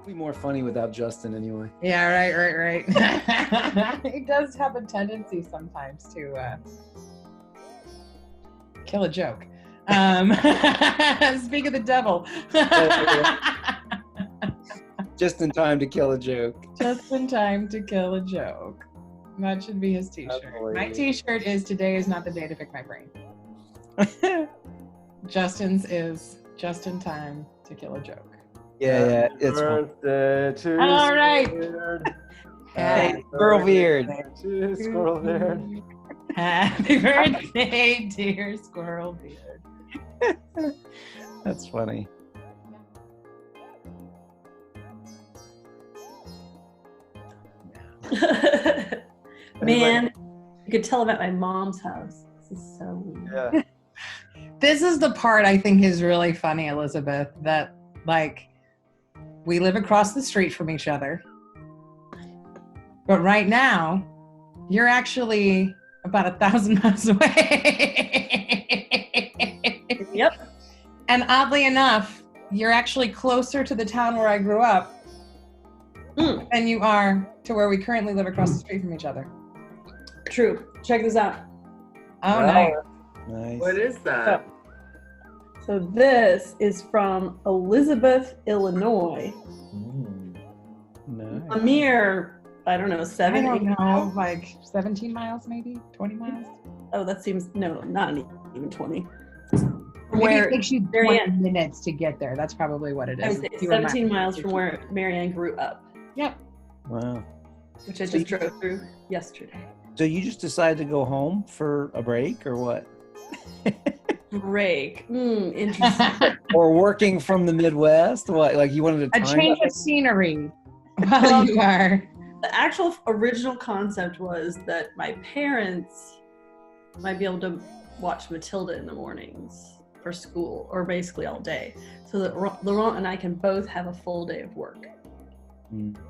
Be more funny without Justin anyway. Yeah, right. He does have a tendency sometimes to kill a joke. Speak of the devil. Just in time to kill a joke. Just in time to kill a joke. That should be his t-shirt. My t-shirt is "Today is not the day to pick my brain." Justin's is "Just in time to kill a joke." Yeah, it's birthday to all right. Hey, Squirrel Beard. To Squirrel Beard. Happy birthday, dear Squirrel Beard. That's funny. Man, you could tell I'm at my mom's house. This is so weird. Yeah. This is the part I think is really funny, Elizabeth, that like we live across the street from each other. But right now, you're actually about 1,000 miles away. Yep. And oddly enough, you're actually closer to the town where I grew up than you are to where we currently live across the street from each other. True. Check this out. Oh, Wow. Nice. What is that? So this is from Elizabeth, Illinois. Nice. A mere, I don't know, I 7, don't 8 know, miles? like 17 miles maybe, 20 miles. Oh, that seems, no, not even 20. Maybe Where it takes you 20 Marianne, minutes to get there. That's probably what it I is. would say Fewer 17 miles. miles from where Marianne grew up, Yep. Wow. which I just drove through yesterday. So you just decided to go home for a break or what? Break. Interesting. Or working from the Midwest? What? Like you wanted to A change of scenery while you are. The actual original concept was that my parents might be able to watch Matilda in the mornings for school, or basically all day, so that Laurent and I can both have a full day of work.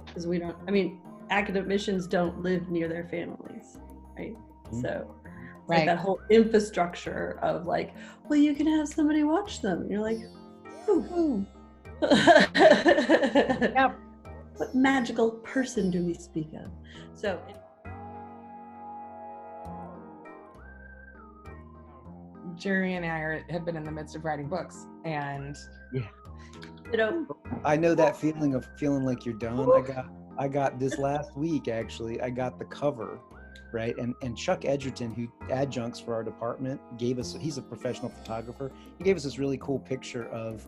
Because we don't, I mean, academicians don't live near their families, right? So it's like that whole infrastructure of like, well, you can have somebody watch them. And you're like, ooh. Yep. What magical person do we speak of? So Jerry and I have been in the midst of writing books, and you know, I know that feeling of feeling like you're done. I got this last week actually. I got the cover, right? And Chuck Edgerton, who adjuncts for our department, gave us. He's a professional photographer. He gave us this really cool picture of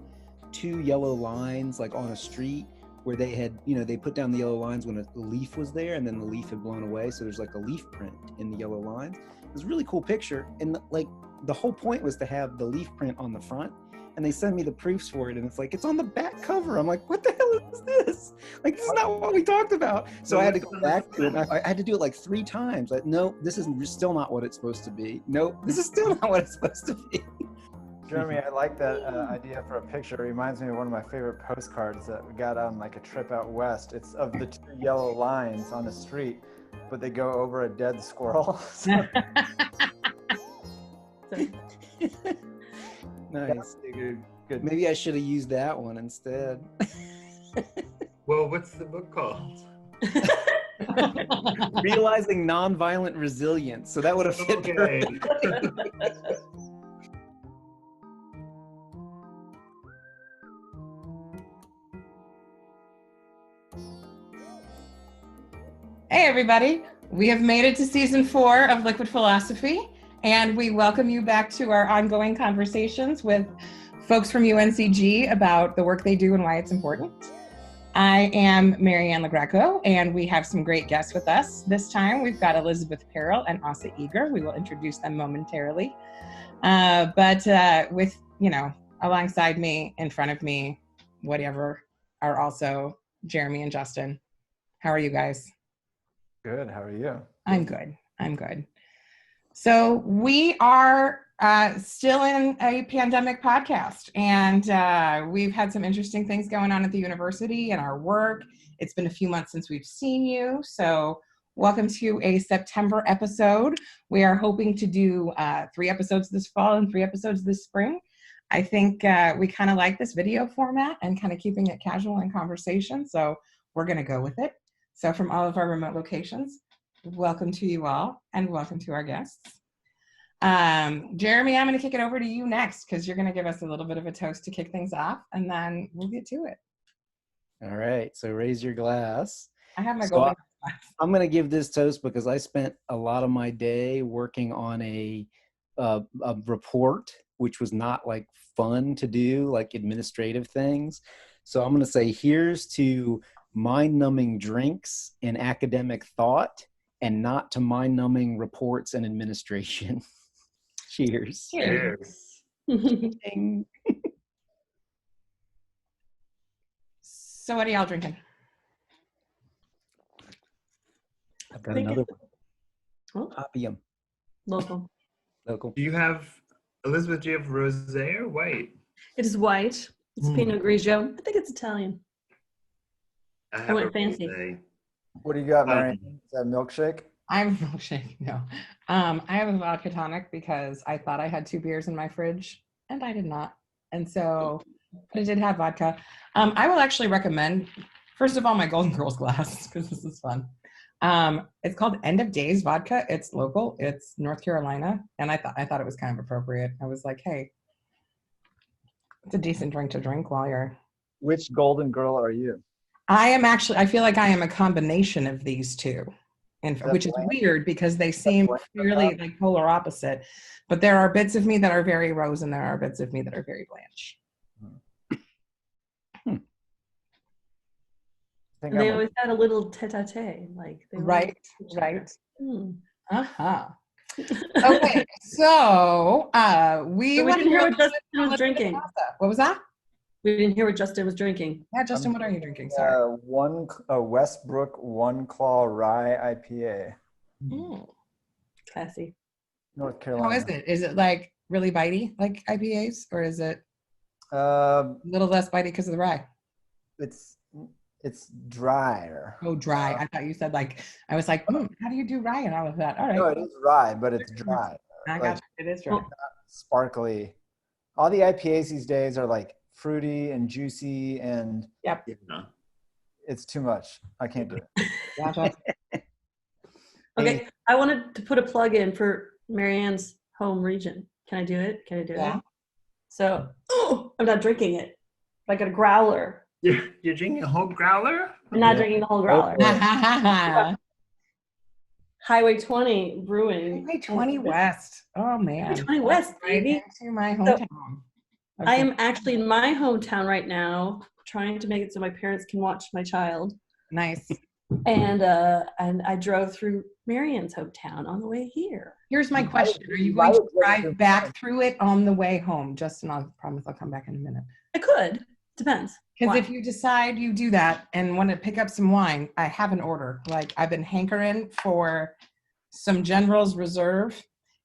2 yellow lines like on a street where they had, they put down the yellow lines when a leaf was there, and then the leaf had blown away. So there's like a leaf print in the yellow lines. It was a really cool picture, and like the whole point was to have the leaf print on the front. And they send me the proofs for it, and it's like, it's on the back cover. I'm like, what the hell is this? Like, this is not what we talked about. So I had to go back to it, and I had to do it like 3 times. Like, no, this is still not what it's supposed to be. Nope, this is still not what it's supposed to be. Jeremy, I like that idea for a picture. It reminds me of one of my favorite postcards that we got on like a trip out west. It's of the 2 yellow lines on a street, but they go over a dead squirrel. Nice. Good. Maybe I should have used that one instead. Well, what's the book called? Realizing Nonviolent Resilience. So that would have fit. Okay. hey everybody, we have made it to season 4 of Liquid Philosophy, and we welcome you back to our ongoing conversations with folks from UNCG about the work they do and why it's important. I am Marianne LaGreco, and we have some great guests with us. This time we've got Elizabeth Perrell and Asa Eager. We will introduce them momentarily. But with, alongside me, in front of me, whatever, are also Jeremy and Justin. How are you guys? Good. How are you? I'm good. So we are still in a pandemic podcast, and we've had some interesting things going on at the university and our work. It's been a few months since we've seen you, so welcome to a September episode. We are hoping to do 3 episodes this fall and 3 episodes this spring. I think we kind of like this video format and kind of keeping it casual and conversation. So we're going to go with it. So from all of our remote locations, welcome to you all and welcome to our guests. Jeremy, I'm going to kick it over to you next because you're going to give us a little bit of a toast to kick things off and then we'll get to it. All right. So raise your glass. I have my golden glass. I'm going to give this toast because I spent a lot of my day working on a report, which was not like fun to do, like administrative things. So I'm going to say here's to mind-numbing drinks and academic thought, and not to mind-numbing reports and administration. Cheers. Cheers. So what are y'all drinking? I've got another one. Oh, Opium. local. Local. Do you have, Elizabeth, do you have rosé or white? It is white. It's Pinot Grigio. I think it's Italian. I went a fancy. rosé. What do you got, Mary? Is that a milkshake? I have a milkshake, no. I have a vodka tonic because I thought I had 2 beers in my fridge and I did not. And so, but I did have vodka. I will actually recommend, first of all, my Golden Girls glass because this is fun. It's called End of Days Vodka. It's local. It's North Carolina. And I thought it was kind of appropriate. I was like, hey, it's a decent drink to drink while you're. Which golden girl are you? I feel like I am a combination of these two. And which is weird because they seem fairly like polar opposite, but there are bits of me that are very Rose and there are bits of me that are very Blanche. They always had a little tete-a-tete, like they right. Uh-huh. Okay, so we didn't hear what Justin was drinking. What was that? We didn't hear what Justin was drinking. Yeah, Justin, what are you drinking? Sorry. Westbrook One Claw Rye IPA. Classy. North Carolina. How is it? Is it like really bitey like IPAs, or is it a little less bitey because of the rye? It's drier. Oh, dry. I thought you said like, I was like, how do you do rye and all of that? All right. No, it is rye, but it's dry. I got you. It is dry. Sparkly. All the IPAs these days are like fruity and juicy, and yep. It's too much. I can't do it. Gotcha. Okay, I wanted to put a plug in for Marianne's home region. Can I do it? Yeah. So, I'm not drinking it. I got a growler. You're drinking a whole growler? I'm not drinking the whole growler. Highway 20 Brewing. Highway 20 West. Oh man. Highway 20 West, baby. To my hometown. So, I am actually in my hometown right now, trying to make it so my parents can watch my child. Nice. And I drove through Marianne's hometown on the way here. Here's my question. Are you going to drive back through it on the way home? Justin, I promise I'll come back in a minute. I could. Depends. Because if you decide you do that and want to pick up some wine, I have an order. Like I've been hankering for some General's Reserve.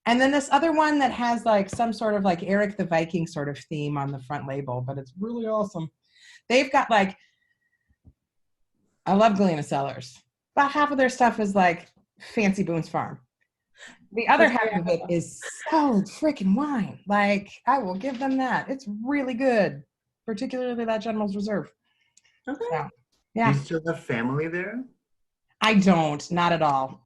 And then this other one that has like some sort of like Eric the Viking sort of theme on the front label, but it's really awesome. They've got like, I love Galena Cellars. About half of their stuff is like fancy Boone's Farm. The other half of it is solid freaking wine. Like I will give them that. It's really good, particularly that General's Reserve. Okay. So, yeah. Do you still have family there? I don't, not at all.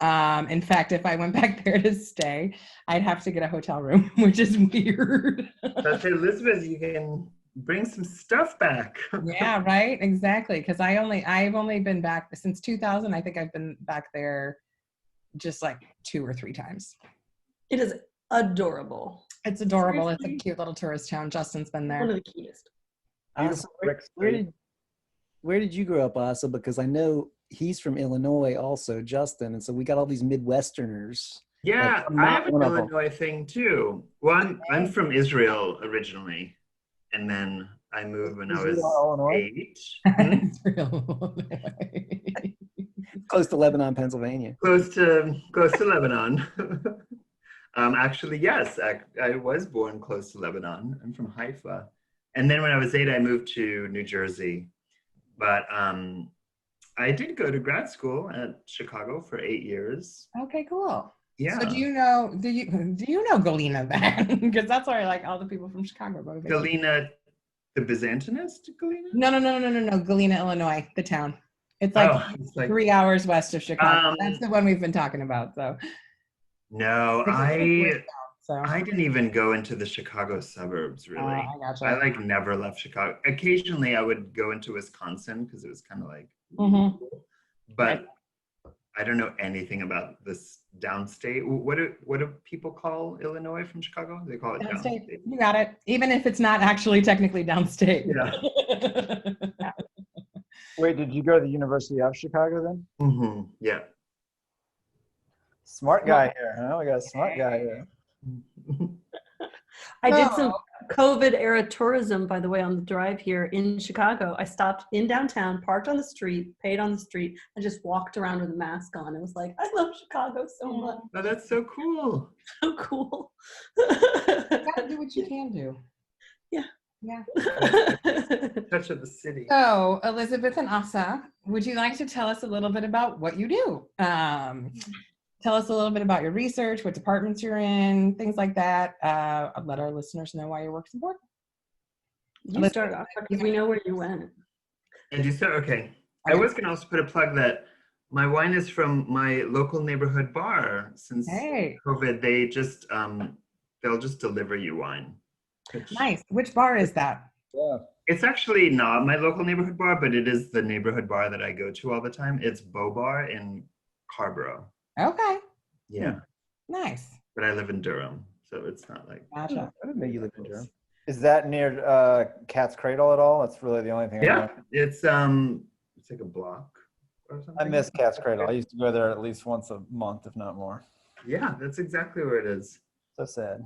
In fact, if I went back there to stay, I'd have to get a hotel room, which is weird. That's Elizabeth, you can bring some stuff back. Yeah, right. Exactly. Because I've only been back since 2000. I think I've been back there just like 2 or 3 times. It is adorable. It's adorable. Seriously? It's a cute little tourist town. Justin's been there. One of the cutest. Asa, where did you grow up, Asa? Because I know he's from Illinois also, Justin. And so we got all these Midwesterners. Yeah, like, I have an Illinois thing too. Well, I'm from Israel originally. And then I moved when I was 8. Israel. Close to Lebanon, Pennsylvania. Close to Lebanon. Actually, yes, I was born close to Lebanon. I'm from Haifa. And then when I was 8, I moved to New Jersey. But I did go to grad school at Chicago for 8 years. Okay, cool. Yeah. So do you know Galena then? Because that's where like all the people from Chicago go to vacation. Galena, the Byzantinist Galena? No. Galena, Illinois, the town. It's like, It's like 3 hours west of Chicago. That's the one we've been talking about. So no, it's a big town, so I didn't even go into the Chicago suburbs really. I gotcha. I like never left Chicago. Occasionally I would go into Wisconsin because it was kind of like, but I don't know anything about this downstate. What do people call Illinois from Chicago? They call it downstate. You got it. Even if it's not actually technically downstate. Yeah. Wait, did you go to the University of Chicago then? Yeah. Smart guy here, huh? We got a smart guy here. I did some COVID era tourism, by the way, on the drive here in Chicago. I stopped in downtown, parked on the street, paid on the street, and just walked around with a mask on. It was like, I love Chicago so much. Oh, that's so cool. So cool. You gotta do what you can do. Yeah. Touch of the city. So, Elizabeth and Asa, would you like to tell us a little bit about what you do? Tell us a little bit about your research, what departments you're in, things like that. Let our listeners know why your work's important. You start off because we know where you went. And you start, okay. I was going to also put a plug that my wine is from my local neighborhood bar. Since COVID, they just, they'll just deliver you wine. Nice. Which bar is that? Yeah. It's actually not my local neighborhood bar, but it is the neighborhood bar that I go to all the time. It's Beau Bar in Carborough. Okay. Yeah. Nice. But I live in Durham, so it's not like. Gotcha. I didn't know you live in Durham. Is that near Cat's Cradle at all? That's really the only thing. Yeah, it's like a block or something. I miss Cat's Cradle. I used to go there at least once a month, if not more. Yeah, that's exactly where it is. So sad.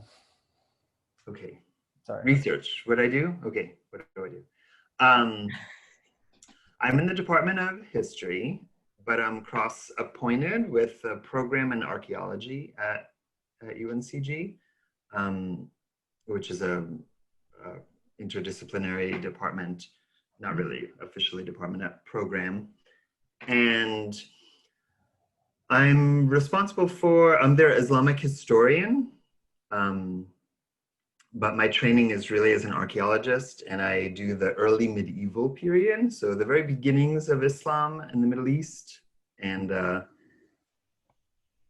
Okay. Sorry. Research. What I do? Okay. What do I do? I'm in the Department of History, but I'm cross-appointed with a program in archaeology at UNCG, which is a interdisciplinary department, not really officially department, program. And I'm responsible for, I'm their Islamic historian, but my training is really as an archaeologist, and I do the early medieval period, so the very beginnings of Islam in the Middle East. And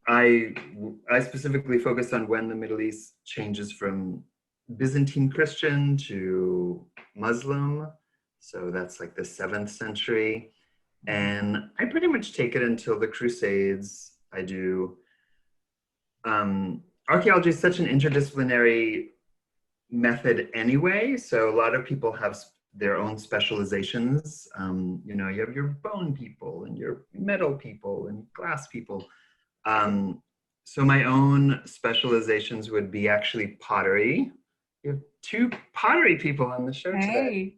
I specifically focus on when the Middle East changes from Byzantine Christian to Muslim, so that's like the 7th century. And I pretty much take it until the Crusades. I do, archaeology is such an interdisciplinary method anyway, so a lot of people have their own specializations. You know, you have your bone people and your metal people and glass people. So my own specializations would be actually pottery. You have 2 pottery people on the show today.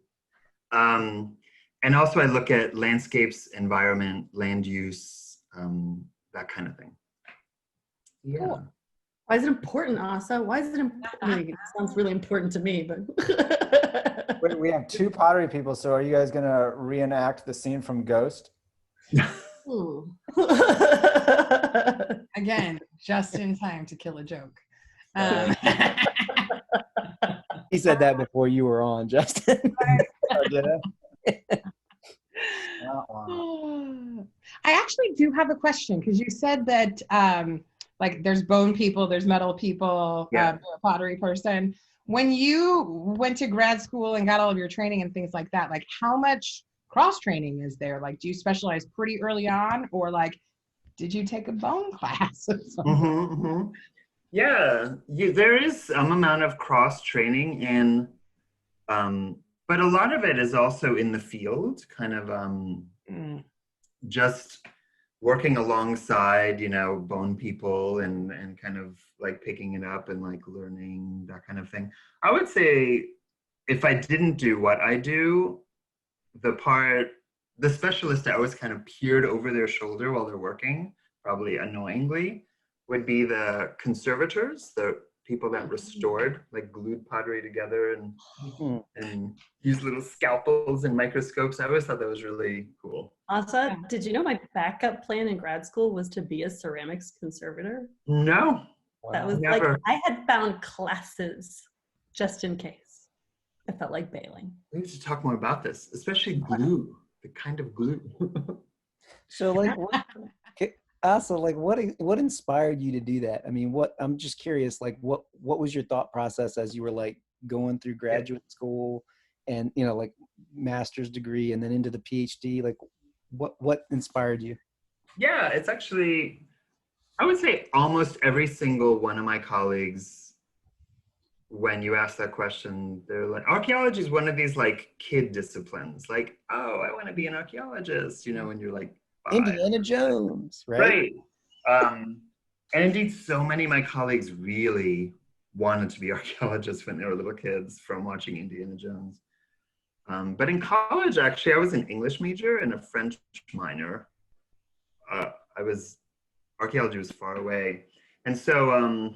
And also I look at landscapes, environment, land use, that kind of thing. Yeah. Cool. Why is it important, Asa? Why is it important? It sounds really important to me, but. Wait, we have 2 pottery people, so are you guys going to reenact the scene from Ghost? Again, just in time to kill a joke. He said that before you were on, Justin. Oh, did I? I actually do have a question, because you said that like there's bone people, there's metal people, you're a pottery person. When you went to grad school and got all of your training and things like that, like how much cross training is there? Like, do you specialize pretty early on, or like, did you take a bone class or something? Yeah, there is some amount of cross training in, but a lot of it is also in the field, kind of just working alongside, you know, bone people and kind of like picking it up and like learning that kind of thing. I would say if I didn't do what I do, the specialist that always kind of peered over their shoulder while they're working, probably annoyingly, would be the conservators, the people that restored, like glued pottery together and Hmm. used little scalpels and microscopes. I always thought that was really cool. Asa, did you know my backup plan in grad school was to be a ceramics conservator? No, That was like, never. I had found classes just in case. I felt like bailing. We need to talk more about this, especially glue, the kind of glue. So like, Asa, like what inspired you to do that? I mean, I'm just curious, like what was your thought process as you were like going through graduate school and, you know, like master's degree and then into the PhD? Like what inspired you? Yeah, it's actually, I would say almost every single one of my colleagues, when you ask that question, they're like, archaeology is one of these like kid disciplines. Like, oh, I want to be an archaeologist, you know, when you're like 5. Indiana Jones, right? Right. And indeed, so many of my colleagues really wanted to be archaeologists when they were little kids from watching Indiana Jones. But in college, actually, I was an English major and a French minor. Archaeology was far away. And so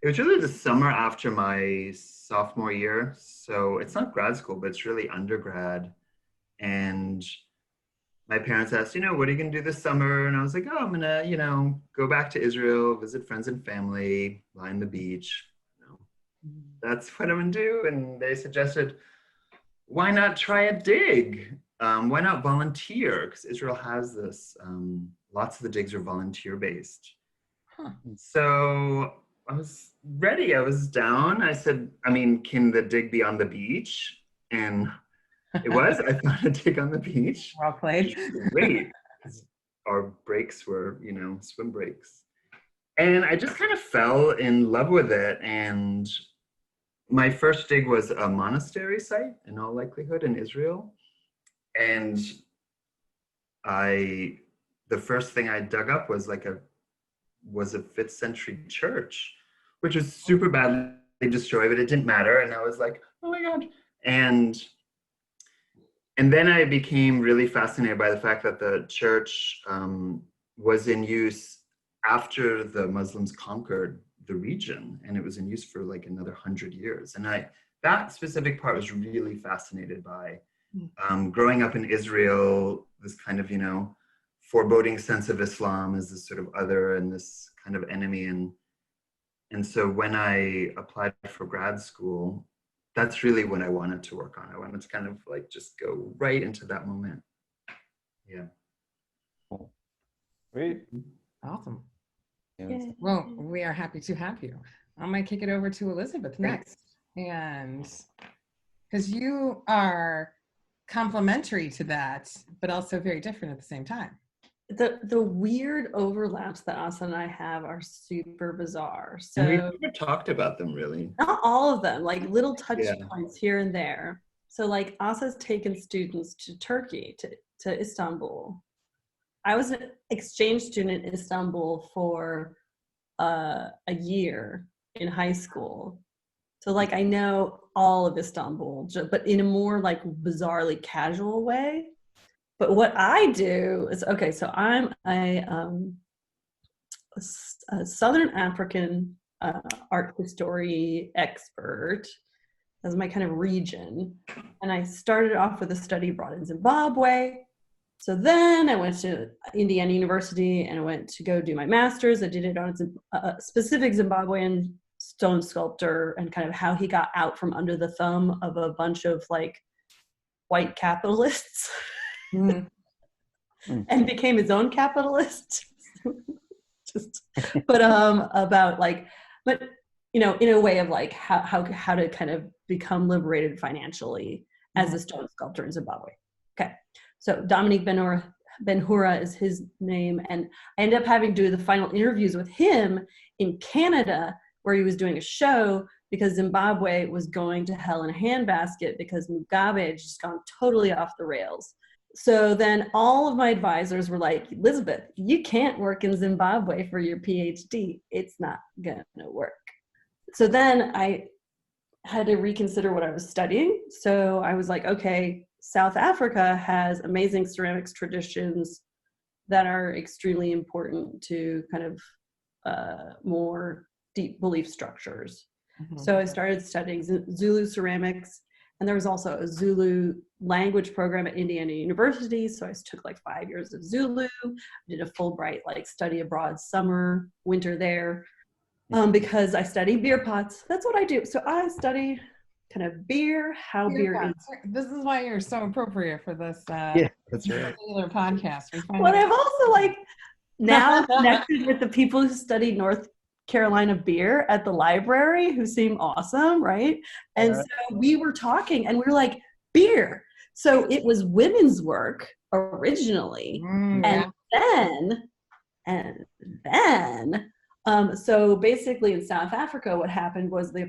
it was really the summer after my sophomore year. So it's not grad school, but it's really undergrad. And my parents asked, you know, what are you going to do this summer? And I was like, oh, I'm going to, you know, go back to Israel, visit friends and family, lie on the beach. You know, that's what I'm going to do. And they suggested, why not try a dig? Why not volunteer? Because Israel has this, lots of the digs are volunteer based. Huh. So I was ready. I was down. I said, I mean, can the dig be on the beach? And it was. I found a dig on the beach. Well played. Great. Our breaks were, you know, swim breaks. And I just kind of fell in love with it. And my first dig was a monastery site, in all likelihood, in Israel. And the first thing I dug up was a 5th century church, which was super badly destroyed, but it didn't matter. And I was like, oh my God. And then I became really fascinated by the fact that the church was in use after the Muslims conquered the region, and it was in use for like another 100 years. And that specific part was really fascinated by. Growing up in Israel, this kind of, you know, foreboding sense of Islam as this sort of other and this kind of enemy. And so when I applied for grad school, that's really what I wanted to work on. I wanted to kind of like just go right into that moment. Yeah. Sweet. Awesome. Yeah. Well, we are happy to have you. I'm going to kick it over to Elizabeth next. And because you are complementary to that, but also very different at the same time. The weird overlaps that Asa and I have are super bizarre. So And we've never talked about them really. not all of them, like little touch Yeah. points here and there. So like Asa's taken students to Turkey, to Istanbul. I was an exchange student in Istanbul for a year in high school. So like I know all of Istanbul, but in a more like bizarrely casual way. But what I do is, okay, so I'm a Southern African art history expert as my kind of region. And I started off with a study abroad in Zimbabwe. So then I went to Indiana University and I went to go do my master's. I did it on a specific Zimbabwean stone sculptor and kind of how he got out from under the thumb of a bunch of like white capitalists and became his own capitalist. But about like, but you know, in a way of like how to kind of become liberated financially as a stone sculptor in Zimbabwe. Okay, so Dominique Ben-Hura is his name, and I ended up having to do the final interviews with him in Canada, where he was doing a show because Zimbabwe was going to hell in a handbasket because Mugabe had just gone totally off the rails. So then all of my advisors were like, Elizabeth, you can't work in Zimbabwe for your PhD. It's not gonna work. So then I had to reconsider what I was studying. So I was like, okay, South Africa has amazing ceramics traditions that are extremely important to kind of more deep belief structures. Mhm. So I started studying Zulu ceramics, and there was also a Zulu language program at Indiana University. So I took like 5 years of Zulu, did a Fulbright like study abroad summer, winter there, because I study beer pots. That's what I do. So I study kind of beer, how beer is. This is why you're so appropriate for this Yeah, that's right. particular podcast. We find But it- I've also like now connected with the people who study North Carolina beer at the library who seem awesome, right? And so we were talking and we were like, beer. So it was women's work originally. yeah. And then, so basically in South Africa, what happened was the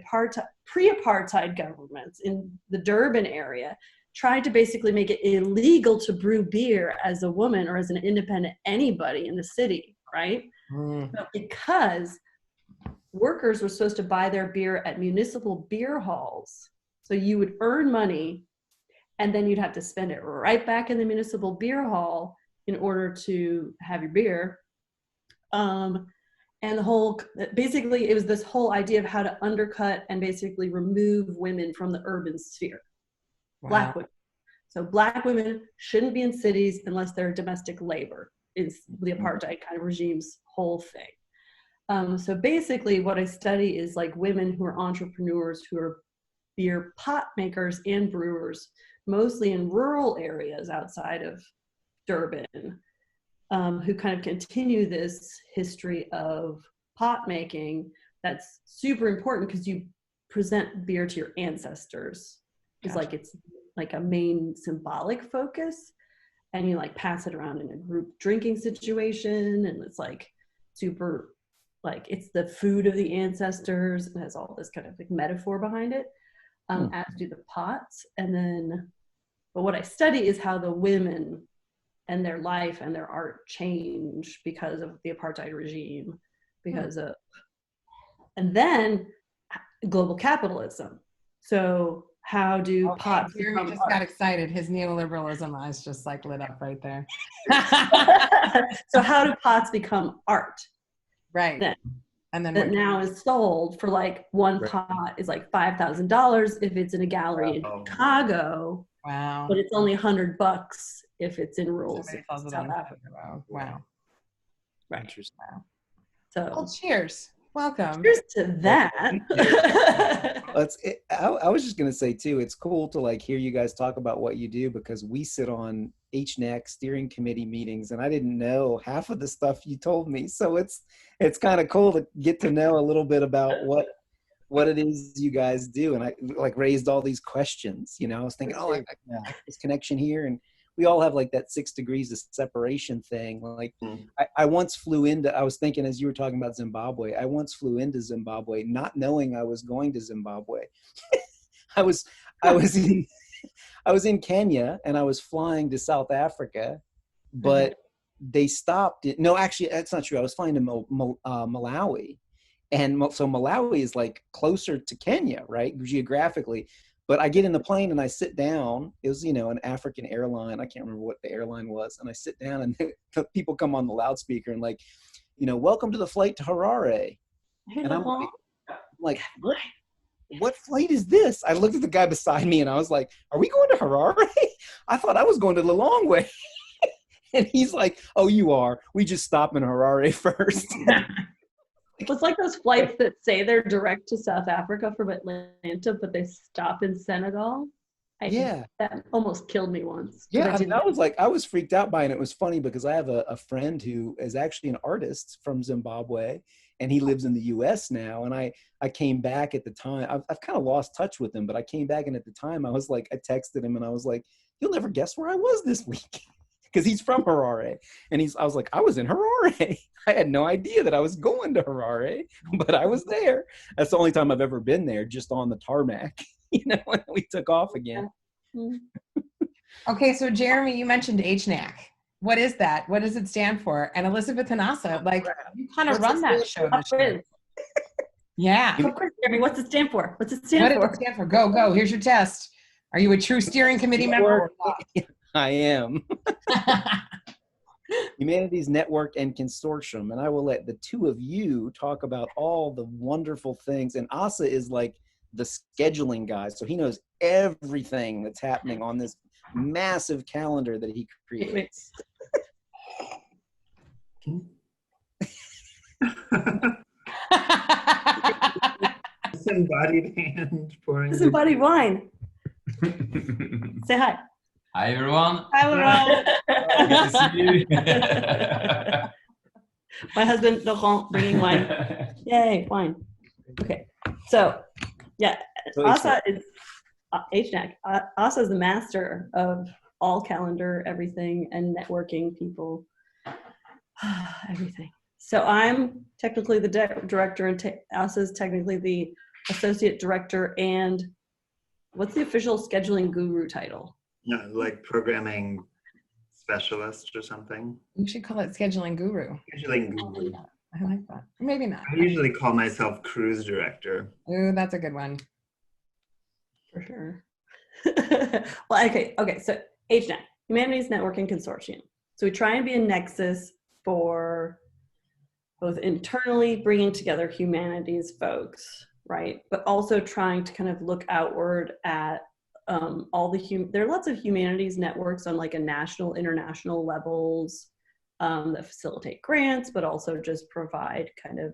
pre-apartheid governments in the Durban area tried to basically make it illegal to brew beer as a woman or as an independent anybody in the city, right? But because workers were supposed to buy their beer at municipal beer halls, so you would earn money and then you'd have to spend it right back in the municipal beer hall in order to have your beer. And basically it was this whole idea of how to undercut and basically remove women from the urban sphere. Wow. Black women. So Black women shouldn't be in cities unless they're domestic labor, is the apartheid kind of regime's whole thing. So basically what I study is like women who are entrepreneurs, who are beer pot makers and brewers, mostly in rural areas outside of Durban, who kind of continue this history of pot making that's super important because you present beer to your ancestors. It's like it's like a main symbolic focus, and you like pass it around in a group drinking situation, and it's like super like it's the food of the ancestors and has all this kind of like metaphor behind it, as do the pots. And then, but what I study is how the women and their life and their art change because of the apartheid regime, because of, and then global capitalism. So how do pots Jeremy become just art? got excited. His neoliberalism eyes just like lit up right there. So how do pots become art? Right. Then, And then that now is sold for like one pot is like $5,000 if it's in a gallery in Chicago. Wow. But it's only $100 if it's in rural Somebody sells it South on Africa. Wow. Right. Interesting. So Well, cheers. Welcome. cheers to that. I was just going to say too, it's cool to like hear you guys talk about what you do, because we sit on HNAC steering committee meetings and I didn't know half of the stuff you told me. So it's kind of cool to get to know a little bit about what it is you guys do. And I like raised all these questions, I was thinking, I this connection here. And we all have like that 6 degrees of separation thing. Like I once flew into, I was thinking as you were talking about Zimbabwe, I once flew into Zimbabwe, not knowing I was going to Zimbabwe. I was in Kenya and I was flying to South Africa, but they stopped it. No, actually that's not true. I was flying to Malawi. And so Malawi is like closer to Kenya, right? Geographically. But I get in the plane and I sit down. It was, an African airline. I can't remember what the airline was. And I sit down and the people come on the loudspeaker and like, welcome to the flight to Harare. And I'm like, what flight is this? I looked at the guy beside me and I was like, are we going to Harare? I thought I was going to the long way. And he's like, oh, you are. We just stop in Harare first. It's like those flights that say they're direct to South Africa from Atlanta, but they stop in Senegal. That almost killed me once. Yeah, I was freaked out by it. And it was funny because I have a friend who is actually an artist from Zimbabwe, and he lives in the U.S. now. And I came back at the time. I've kind of lost touch with him, but I came back, and at the time I was like, I texted him and I was like, you'll never guess where I was this week. Because he's from Harare. And I was like, I was in Harare. I had no idea that I was going to Harare, but I was there. That's the only time I've ever been there, just on the tarmac, when we took off again. Okay, so Jeremy, you mentioned HNAC. What is that? What does it stand for? And Elizabeth Hanasa, like, you kind of run that show this year. Yeah. Jeremy, what's it stand for? What does it stand for? Go. Here's your test. Are you a true steering committee member or not? I am. Humanities Network and Consortium. And I will let the two of you talk about all the wonderful things. And Asa is like the scheduling guy. So he knows everything that's happening on this massive calendar that he creates. Disembodied hand pouring. Disembodied wine. Say hi. Hi, everyone. Hi, Good to see you. My husband, Laurent, bringing wine. Yay, wine. Okay, so yeah, Asa is HNAC. Asa is the master of all calendar, everything, and networking people, everything. So I'm technically the director, and Asa is technically the associate director. And what's the official scheduling guru title? No, like programming specialist or something. You should call it scheduling guru. Scheduling guru. I like that. Maybe not. I usually call myself cruise director. Ooh, that's a good one. For sure. Well, okay. So HNEC, Humanities Networking Consortium. So we try and be a nexus for both internally bringing together humanities folks, right? But also trying to kind of look outward at all the there are lots of humanities networks on like a national, international levels that facilitate grants, but also just provide kind of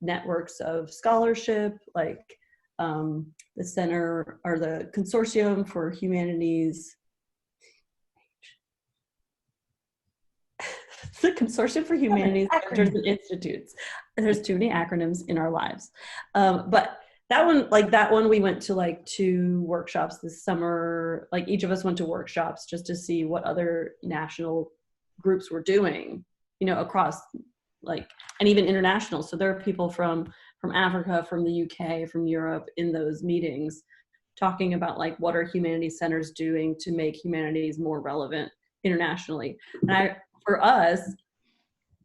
networks of scholarship, like the Center or the Consortium for Humanities. The Consortium for Humanities Centers and Institutes. There's too many acronyms in our lives. But that one, we went to like 2 workshops this summer. Like each of us went to workshops just to see what other national groups were doing, you know, across like, and even international. So there are people from Africa, from the UK, from Europe in those meetings talking about like what are humanities centers doing to make humanities more relevant internationally. And for us,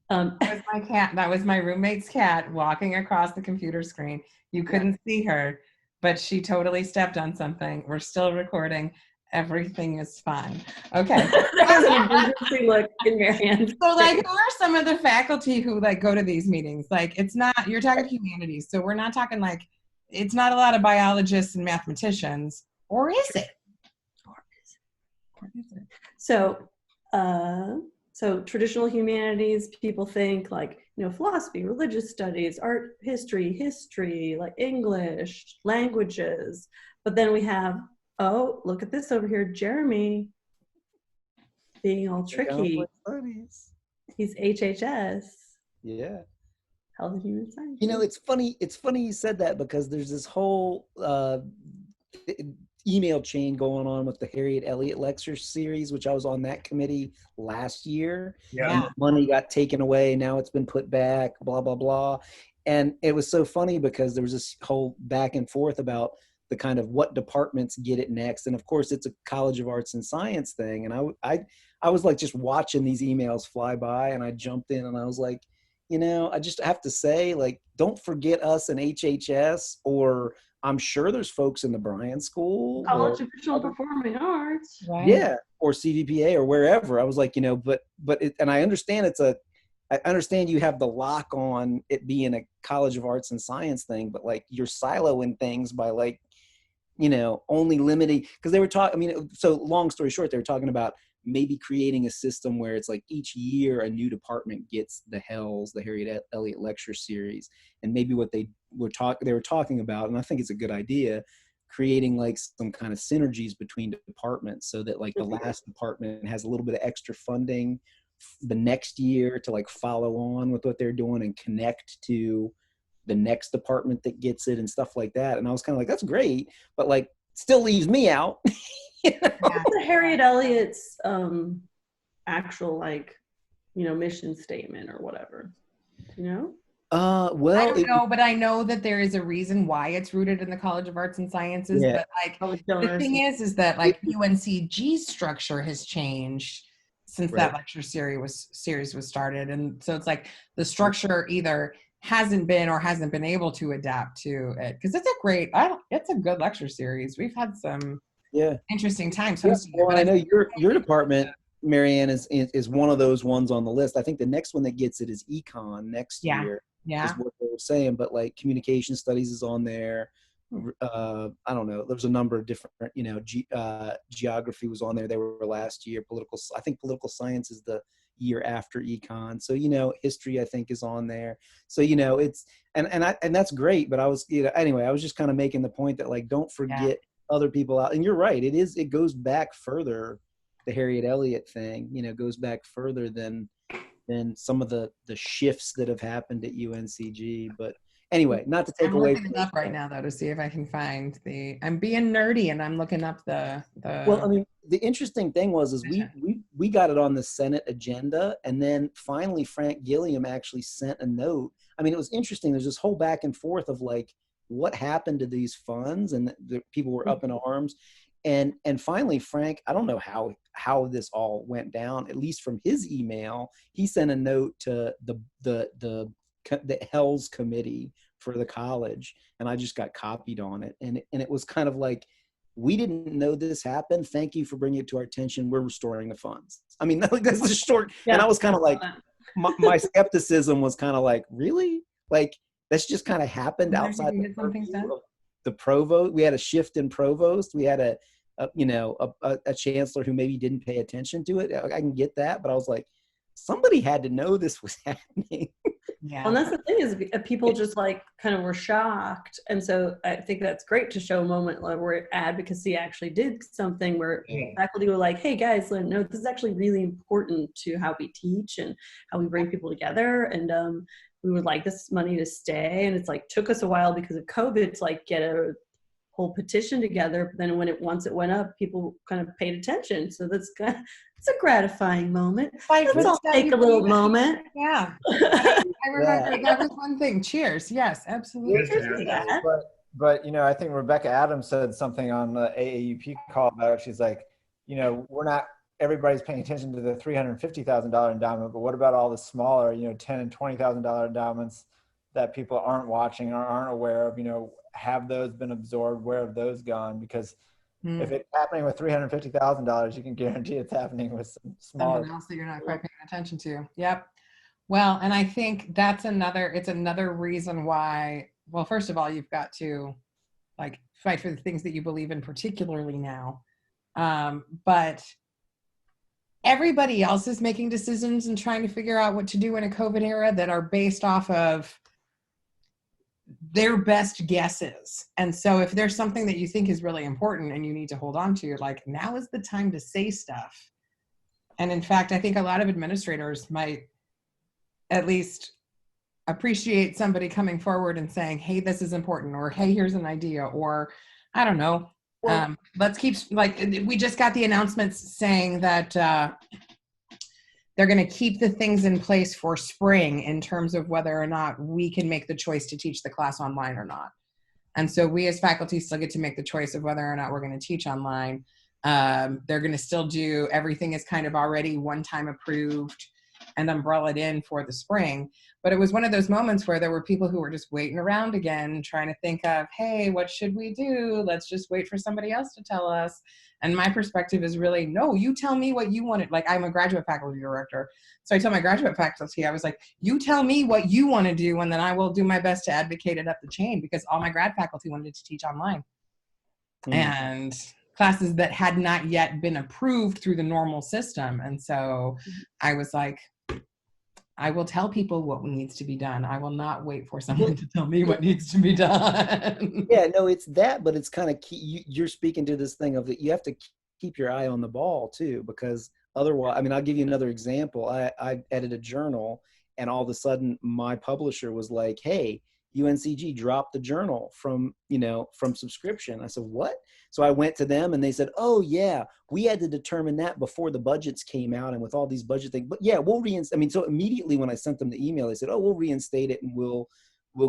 that was my cat. That was my roommate's cat walking across the computer screen. You couldn't see her, but she totally stepped on something. We're still recording. Everything is fine. Okay. That was an emergency look in Marianne's. So like, who are some of the faculty who like go to these meetings? Like, it's not, you're talking humanities. So we're not talking like, it's not a lot of biologists and mathematicians, or is it? So traditional humanities, people think like, you know, philosophy, religious studies, art, history, like English, languages. But then we have, oh, look at this over here, Jeremy being all tricky. He's HHS. Yeah. Health and Human Sciences. You know, it's funny you said that, because there's this whole email chain going on with the Harriet Elliott lecture series, which I was on that committee last year. Yeah. Money got taken away, now it's been put back, blah blah blah. And it was so funny because there was this whole back and forth about the kind of what departments get it next. And of course it's a College of Arts and Science thing, and I was like just watching these emails fly by, and I jumped in and I was like, you know, I just have to say, like, don't forget us in HHS, or I'm sure there's folks in the Bryan School. College of Visual and Performing Arts. Right. Yeah, or CVPA or wherever. I was like, you know, but and I understand I understand you have the lock on it being a College of Arts and Science thing, but like you're siloing things by like, you know, only limiting, because they were talking, I mean, so long story short, they were talking about maybe creating a system where it's like each year a new department gets the Harriet Elliott lecture series. And maybe what they were talking about, and I think it's a good idea, creating like some kind of synergies between departments, so that like the last department has a little bit of extra funding the next year to like follow on with what they're doing and connect to the next department that gets it and stuff like that. And I was kind of like, that's great, but like still leaves me out. You know? What's the Harriet Elliott's actual, like, you know, mission statement or whatever? You know? Well, I don't know, but I know that there is a reason why it's rooted in the College of Arts and Sciences. Yeah. But like, the thing is that like UNCG's structure has changed since that lecture series was started, and so it's like the structure either hasn't been or hasn't been able to adapt to it, because it's a good lecture series. We've had some interesting times hosting well, it. I know your department Marianne is one of those ones on the list. I think the next one that gets it is econ next Yeah. year. Yeah. Is what they were saying, but like communication studies is on there. I don't know. There's a number of different, geography was on there. They were last year. I think political science is the year after econ. So, history I think is on there. So, it's, and that's great. But I was, anyway, I was just kind of making the point that like, don't forget other people out. And you're right. It goes back further. The Harriet Elliott thing, goes back further than some of the shifts that have happened at UNCG. But anyway, not to take I'm away looking it up right now though to see if I can find I'm being nerdy and I'm looking up the Well, I mean, the interesting thing was we got it on the Senate agenda, and then finally Frank Gilliam actually sent a note. I mean, it was interesting. There's this whole back and forth of like what happened to these funds, and the people were up in arms. And finally, Frank, I don't know how this all went down. At least from his email, he sent a note to the Hell's committee for the college, and I just got copied on it. And it was kind of like, we didn't know this happened. Thank you for bringing it to our attention. We're restoring the funds. I mean, that's the short. Yeah. And I was kind of like, my skepticism was kind of like, really? Like that's just kind of happened outside the provost. We had a shift in provost. We had a chancellor who maybe didn't pay attention to it. I can get that, but I was like, somebody had to know this was happening. Yeah. And that's the thing is people just like kind of were shocked. And so I think that's great to show a moment where advocacy actually did something where faculty were like, hey guys, no, this is actually really important to how we teach and how we bring people together. And we would like this money to stay. And it's like, took us a while because of COVID to like get a whole petition together. But then once it went up, people kind of paid attention. So that's kind of, it's a gratifying moment. Let's all take a little moment. Yeah. I remember that was one thing. Cheers. Yes, absolutely. But I think Rebecca Adams said something on the AAUP call about it. She's like, everybody's paying attention to the $350,000 endowment, but what about all the smaller, $10,000 and $20,000 endowments that people aren't watching or aren't aware of? Have those been absorbed? Where have those gone? Because if it's happening with $350,000, you can guarantee it's happening with some smaller someone else that you're not quite paying attention to. Yep. Well, and I think it's another reason why. Well, first of all, you've got to like fight for the things that you believe in, particularly now. But everybody else is making decisions and trying to figure out what to do in a COVID era that are based off of their best guesses. And so if there's something that you think is really important and you need to hold on to, like now is the time to say stuff. And in fact, I think a lot of administrators might at least appreciate somebody coming forward and saying, hey, this is important, or hey, here's an idea, or I don't know. Let's keep, like, we just got the announcements saying that they're going to keep the things in place for spring in terms of whether or not we can make the choice to teach the class online or not. And so we as faculty still get to make the choice of whether or not we're going to teach online. They're going to still do, everything is kind of already one-time approved and umbrellaed in for the spring. But it was one of those moments where there were people who were just waiting around again, trying to think of, hey, what should we do? Let's just wait for somebody else to tell us. And my perspective is really, no, you tell me what you wanted. Like, I'm a graduate faculty director. So I tell my graduate faculty, I was like, you tell me what you want to do, and then I will do my best to advocate it up the chain, because all my grad faculty wanted to teach online. And classes that had not yet been approved through the normal system. And so I was like, I will tell people what needs to be done. I will not wait for someone to tell me what needs to be done. Yeah, no, it's that, but it's kind of key. You're speaking to this thing of that you have to keep your eye on the ball too, because otherwise, I mean, I'll give you another example. I edited a journal, and all of a sudden my publisher was like, hey, UNCG dropped the journal from subscription. I said, what? So I went to them and they said, oh yeah, we had to determine that before the budgets came out and with all these budget things, but yeah, we'll reinstate. I mean, so immediately when I sent them the email, they said, oh, we'll reinstate it and we'll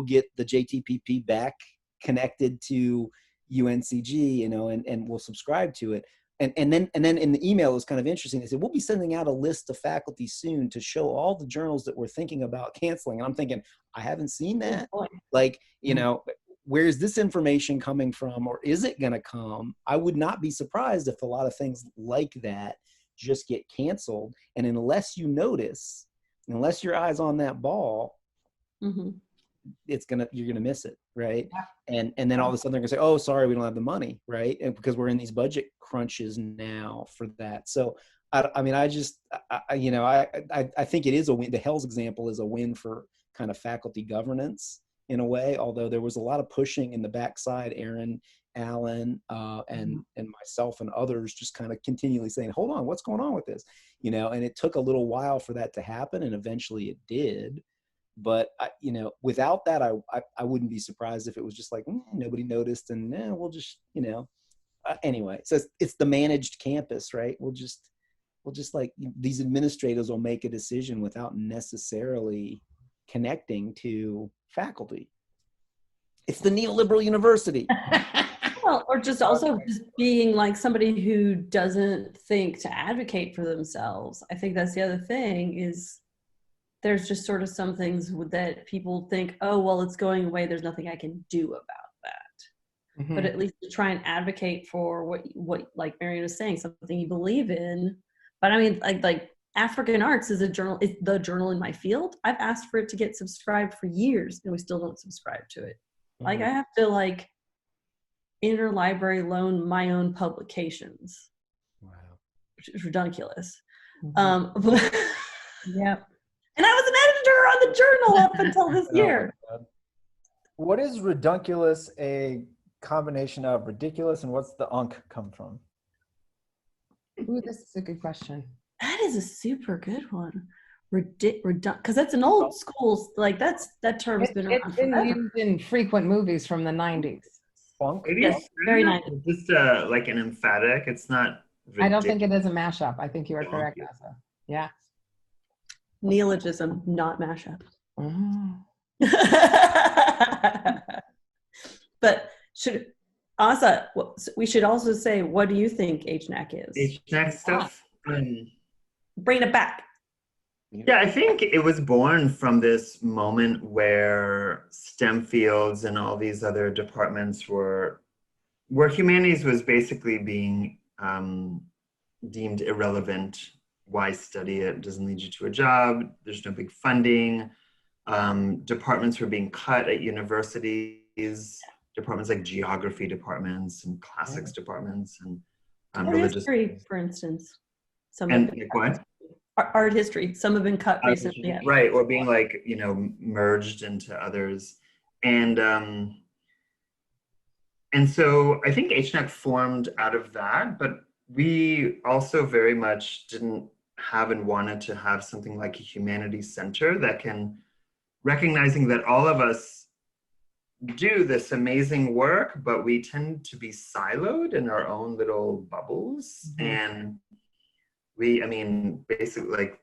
get the JTPP back connected to UNCG, and we'll subscribe to it. And then in the email, it was kind of interesting. They said, we'll be sending out a list to faculty soon to show all the journals that we're thinking about canceling. And I'm thinking, I haven't seen that. Like, where is this information coming from, or is it going to come? I would not be surprised if a lot of things like that just get canceled. And unless you notice, unless your eye's on that ball, Mm-hmm. you're gonna miss it, right? And then all of a sudden they're gonna say, oh, sorry, we don't have the money, right? And because we're in these budget crunches now for that. So I mean, I think it is a win. The Hells example is a win for kind of faculty governance in a way, although there was a lot of pushing in the backside. Aaron, Alan, and myself and others just kind of continually saying, hold on, what's going on with this? And it took a little while for that to happen, and eventually it did. But without that, I wouldn't be surprised if it was just like nobody noticed, and we'll just anyway. So it's the managed campus, right? We'll just like these administrators will make a decision without necessarily connecting to faculty. It's the neoliberal university. Well, or just also just being like somebody who doesn't think to advocate for themselves. I think that's the other thing is there's just sort of some things that people think, oh, well, it's going away. There's nothing I can do about that. Mm-hmm. But at least to try and advocate for what like Marion was saying, something you believe in. But I mean, like African Arts is the journal in my field. I've asked for it to get subscribed for years, and we still don't subscribe to it. Like I have to like interlibrary loan my own publications. Wow. Which is ridiculous. Mm-hmm. Yep. And I was an editor on the journal up until this year. What is redunculous a combination of? Ridiculous, and what's the unk come from? Ooh, this is a good question. That is a super good one. Because that's an old school, like that term's been around It's been forever. used in frequent movies from the 90s. Funk? Maybe Yes, it's very not nice. just like an emphatic. It's not. I don't think it is a mashup. I think you are correct, Asa. Yeah. Neologism, not mashup. Mm-hmm. But we should also say, what do you think HNAC is? HNAC stuff. Bring it back. Yeah, I think it was born from this moment where STEM fields and all these other departments where humanities was basically being deemed irrelevant. Why study it? It doesn't lead you to a job. There's no big funding. Departments were being cut at universities. Departments like geography departments and classics departments and religious history, for instance. and like what? Art history. Some have been cut recently. Yeah. Right, or being like merged into others, and so I think HNAC formed out of that, but we also very much didn't have and wanted to have something like a humanities center that can, recognizing that all of us do this amazing work, but we tend to be siloed in our own little bubbles. Mm-hmm. And basically like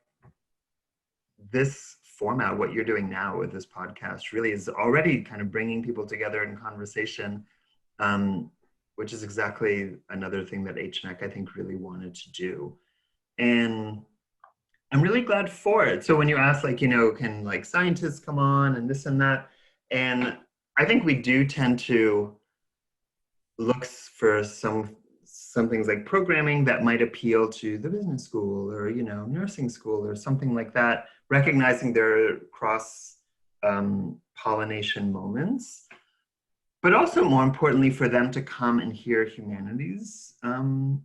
this format, what you're doing now with this podcast really is already kind of bringing people together in conversation, which is exactly another thing that HNAC I think really wanted to do. And I'm really glad for it. So when you ask can like scientists come on and this and that, and I think we do tend to look for some things like programming that might appeal to the business school or, nursing school or something like that, recognizing their cross pollination moments, but also more importantly for them to come and hear humanities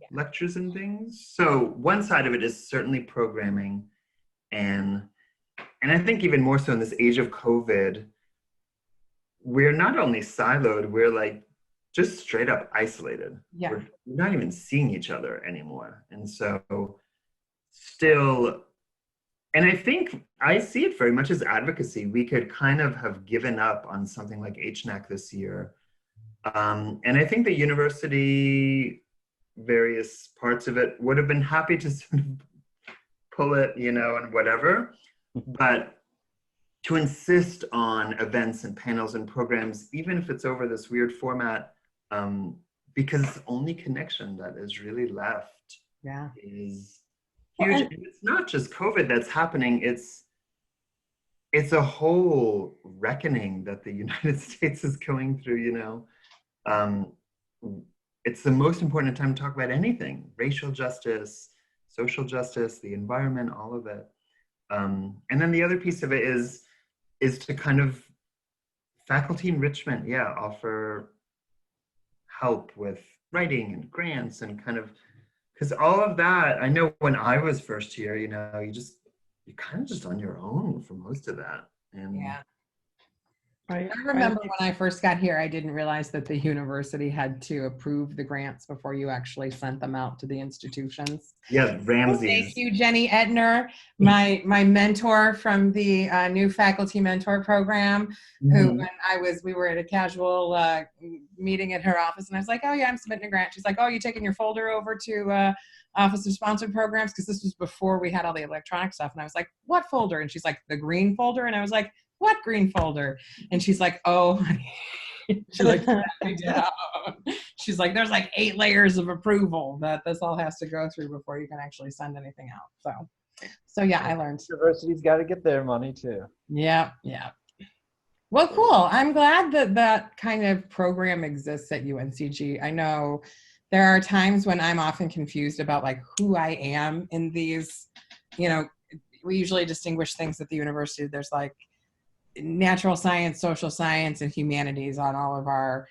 lectures and things. So one side of it is certainly programming. And I think even more so in this age of COVID, we're not only siloed, we're like just straight up isolated. Yeah. We're not even seeing each other anymore. And so still, and I think I see it very much as advocacy. We could kind of have given up on something like HNAC this year. And I think the university, various parts of it would have been happy to sort of pull it, and whatever. But to insist on events and panels and programs, even if it's over this weird format, because it's the only connection that is really left is huge. And it's not just COVID that's happening, it's a whole reckoning that the United States is going through, It's the most important time to talk about anything, racial justice, social justice, the environment, all of it. And then the other piece of it is to kind of faculty enrichment, offer help with writing and grants and kind of, because all of that, I know when I was first here, you're kind of just on your own for most of that. And Yeah. Right. I remember when I first got here, I didn't realize that the university had to approve the grants before you actually sent them out to the institutions. yeah, Ramsey's. Thank you, Jenny Edner, my mentor from the new faculty mentor program, who when we were at a casual meeting at her office, and I was like, oh yeah, I'm submitting a grant. She's like, oh, you taking your folder over to Office of Sponsored Programs? Because this was before we had all the electronic stuff. And I was like, what folder? And she's like, the green folder. And I was like, what green folder? And she's like, oh, honey. She like sat me down. She's like, there's like 8 layers of approval that this all has to go through before you can actually send anything out. So yeah, I learned. University's got to get their money too. Yeah. Well, cool. I'm glad that kind of program exists at UNCG. I know there are times when I'm often confused about like who I am in these, we usually distinguish things at the university. There's like natural science, social science, and humanities on all of our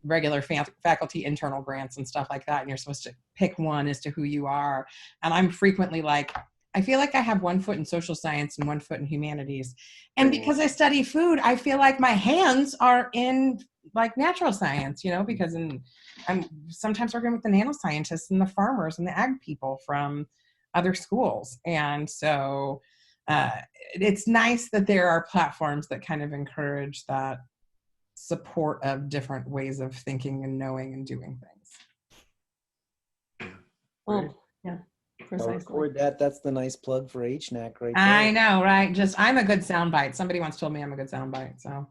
regular faculty internal grants and stuff like that. And you're supposed to pick one as to who you are. And I'm frequently like, I feel like I have one foot in social science and one foot in humanities. And because I study food, I feel like my hands are in like natural science, because I'm sometimes working with the nanoscientists and the farmers and the ag people from other schools. And so it's nice that there are platforms that kind of encourage that support of different ways of thinking and knowing and doing things. Well, yeah, I'll precisely. record that. That's the nice plug for HNAC right there. I know, right? I'm a good soundbite. Somebody once told me I'm a good soundbite, so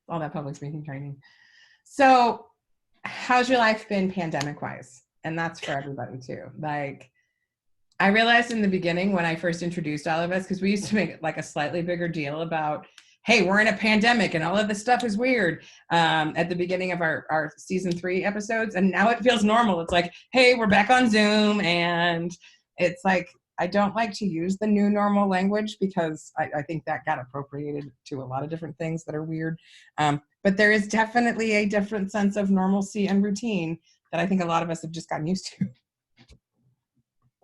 all that public speaking training. So how's your life been pandemic-wise? And that's for everybody too. Like, I realized in the beginning when I first introduced all of us, because we used to make like a slightly bigger deal about, hey, we're in a pandemic and all of this stuff is weird at the beginning of our season 3 episodes. And now it feels normal. It's like, hey, we're back on Zoom. And it's like, I don't like to use the new normal language because I think that got appropriated to a lot of different things that are weird. But there is definitely a different sense of normalcy and routine that I think a lot of us have just gotten used to.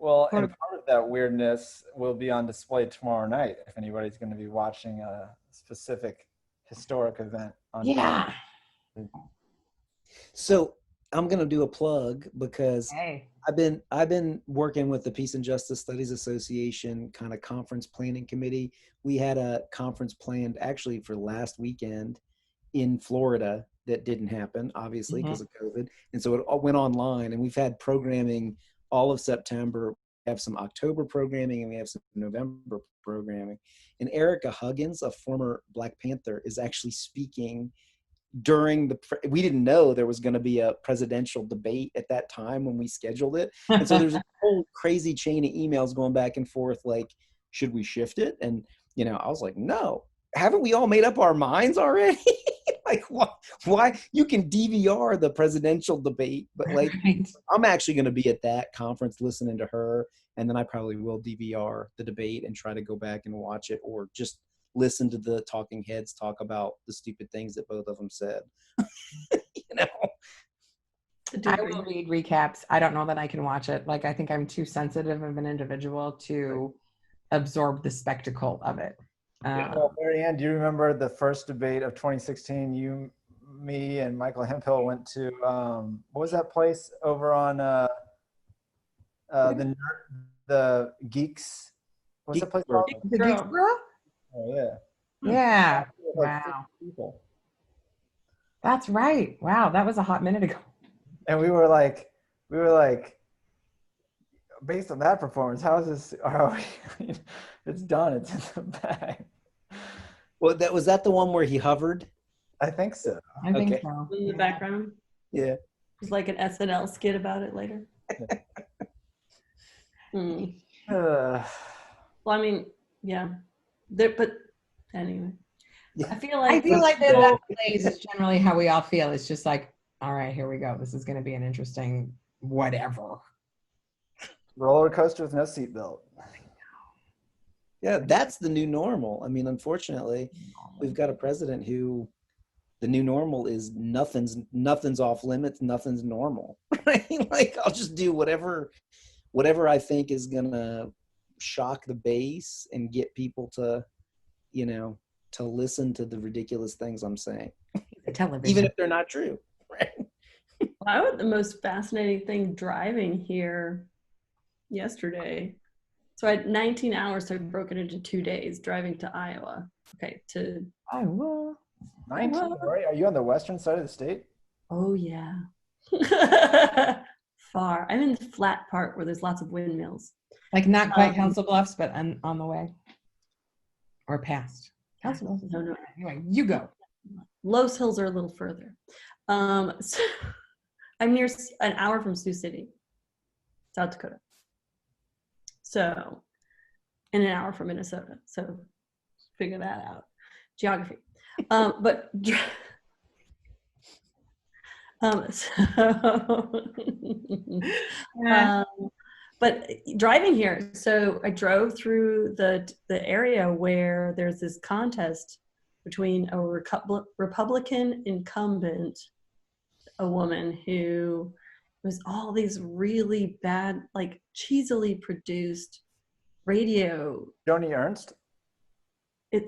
Well, and part of that weirdness will be on display tomorrow night if anybody's going to be watching a specific historic event on Yeah. So I'm going to do a plug because Hey. I've been working with the Peace and Justice Studies Association kind of conference planning committee. We had a conference planned actually for last weekend in Florida that didn't happen, obviously, because of COVID. And so it all went online, and we've had programming all of September. We have some October programming and we have some November programming. And Erica Huggins, a former Black Panther, is actually speaking during we didn't know there was going to be a presidential debate at that time when we scheduled it. And so there's a whole crazy chain of emails going back and forth, like, should we shift it? And, I was like, no, haven't we all made up our minds already? Like, why you can DVR the presidential debate, but like, right. I'm actually going to be at that conference listening to her. And then I probably will DVR the debate and try to go back and watch it, or just listen to the talking heads talk about the stupid things that both of them said. I will read recaps. I don't know that I can watch it. Like, I think I'm too sensitive of an individual to absorb the spectacle of it. Well, Mary Ann, do you remember the first debate of 2016? You, me, and Michael Hemphill went to, what was that place over on the Geeks? What's that place called? The Geeks Bro? Oh, yeah. Yeah. Like wow. People. That's right. Wow, that was a hot minute ago. And we were like, based on that performance, how is this? It's done. It's in the bag. Well, was that the one where he hovered? I think so. I think so. In the background. Yeah. There's like an SNL skit about it later. Well, I mean, yeah. But anyway. I feel like that plays is generally how we all feel. It's just like, all right, here we go. This is going to be an interesting whatever. Roller coaster with no seatbelt. Yeah, that's the new normal. I mean, unfortunately, we've got a president who the new normal is nothing's off limits, nothing's normal. Right? Like I'll just do whatever I think is gonna shock the base and get people to, to listen to the ridiculous things I'm saying. The television. Even if they're not true. Right. I would the most fascinating thing driving here yesterday. So I had 19 hours, so I broke it into 2 days driving to Iowa. Okay, to Iowa. 19, right? Are you on the western side of the state? Oh yeah. Far. I'm in the flat part where there's lots of windmills. Like not quite Council Bluffs, but on the way. Or past. Council Bluffs. No. Anyway, you go. Los Hills are a little further. So I'm near an hour from Sioux City, South Dakota. So, and an hour from Minnesota. So, figure that out. Geography. But but driving here, so I drove through the area where there's this contest between a Republican incumbent, a woman who was all these really bad, like cheesily produced radio. Joni Ernst?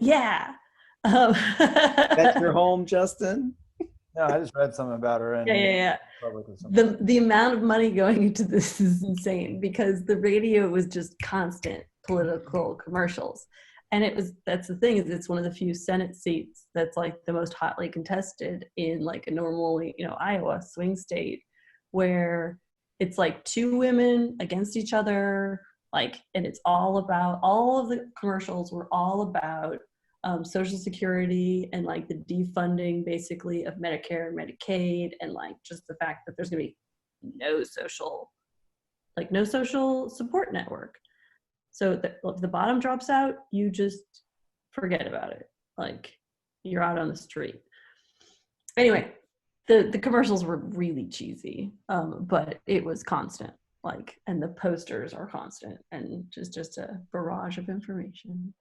Yeah. That's your home, Justin? No, I just read something about her. Yeah. The amount of money going into this is insane because the radio was just constant political commercials. And that's the thing, is it's one of the few Senate seats that's like the most hotly contested in like a normally, Iowa swing state, where it's like two women against each other, like, and it's all of the commercials were all about Social Security and like the defunding basically of Medicare and Medicaid, and like just the fact that there's gonna be no social support network. So if the bottom drops out, you just forget about it. Like you're out on the street. Anyway, the commercials were really cheesy, but it was constant. Like, and the posters are constant, and just a barrage of information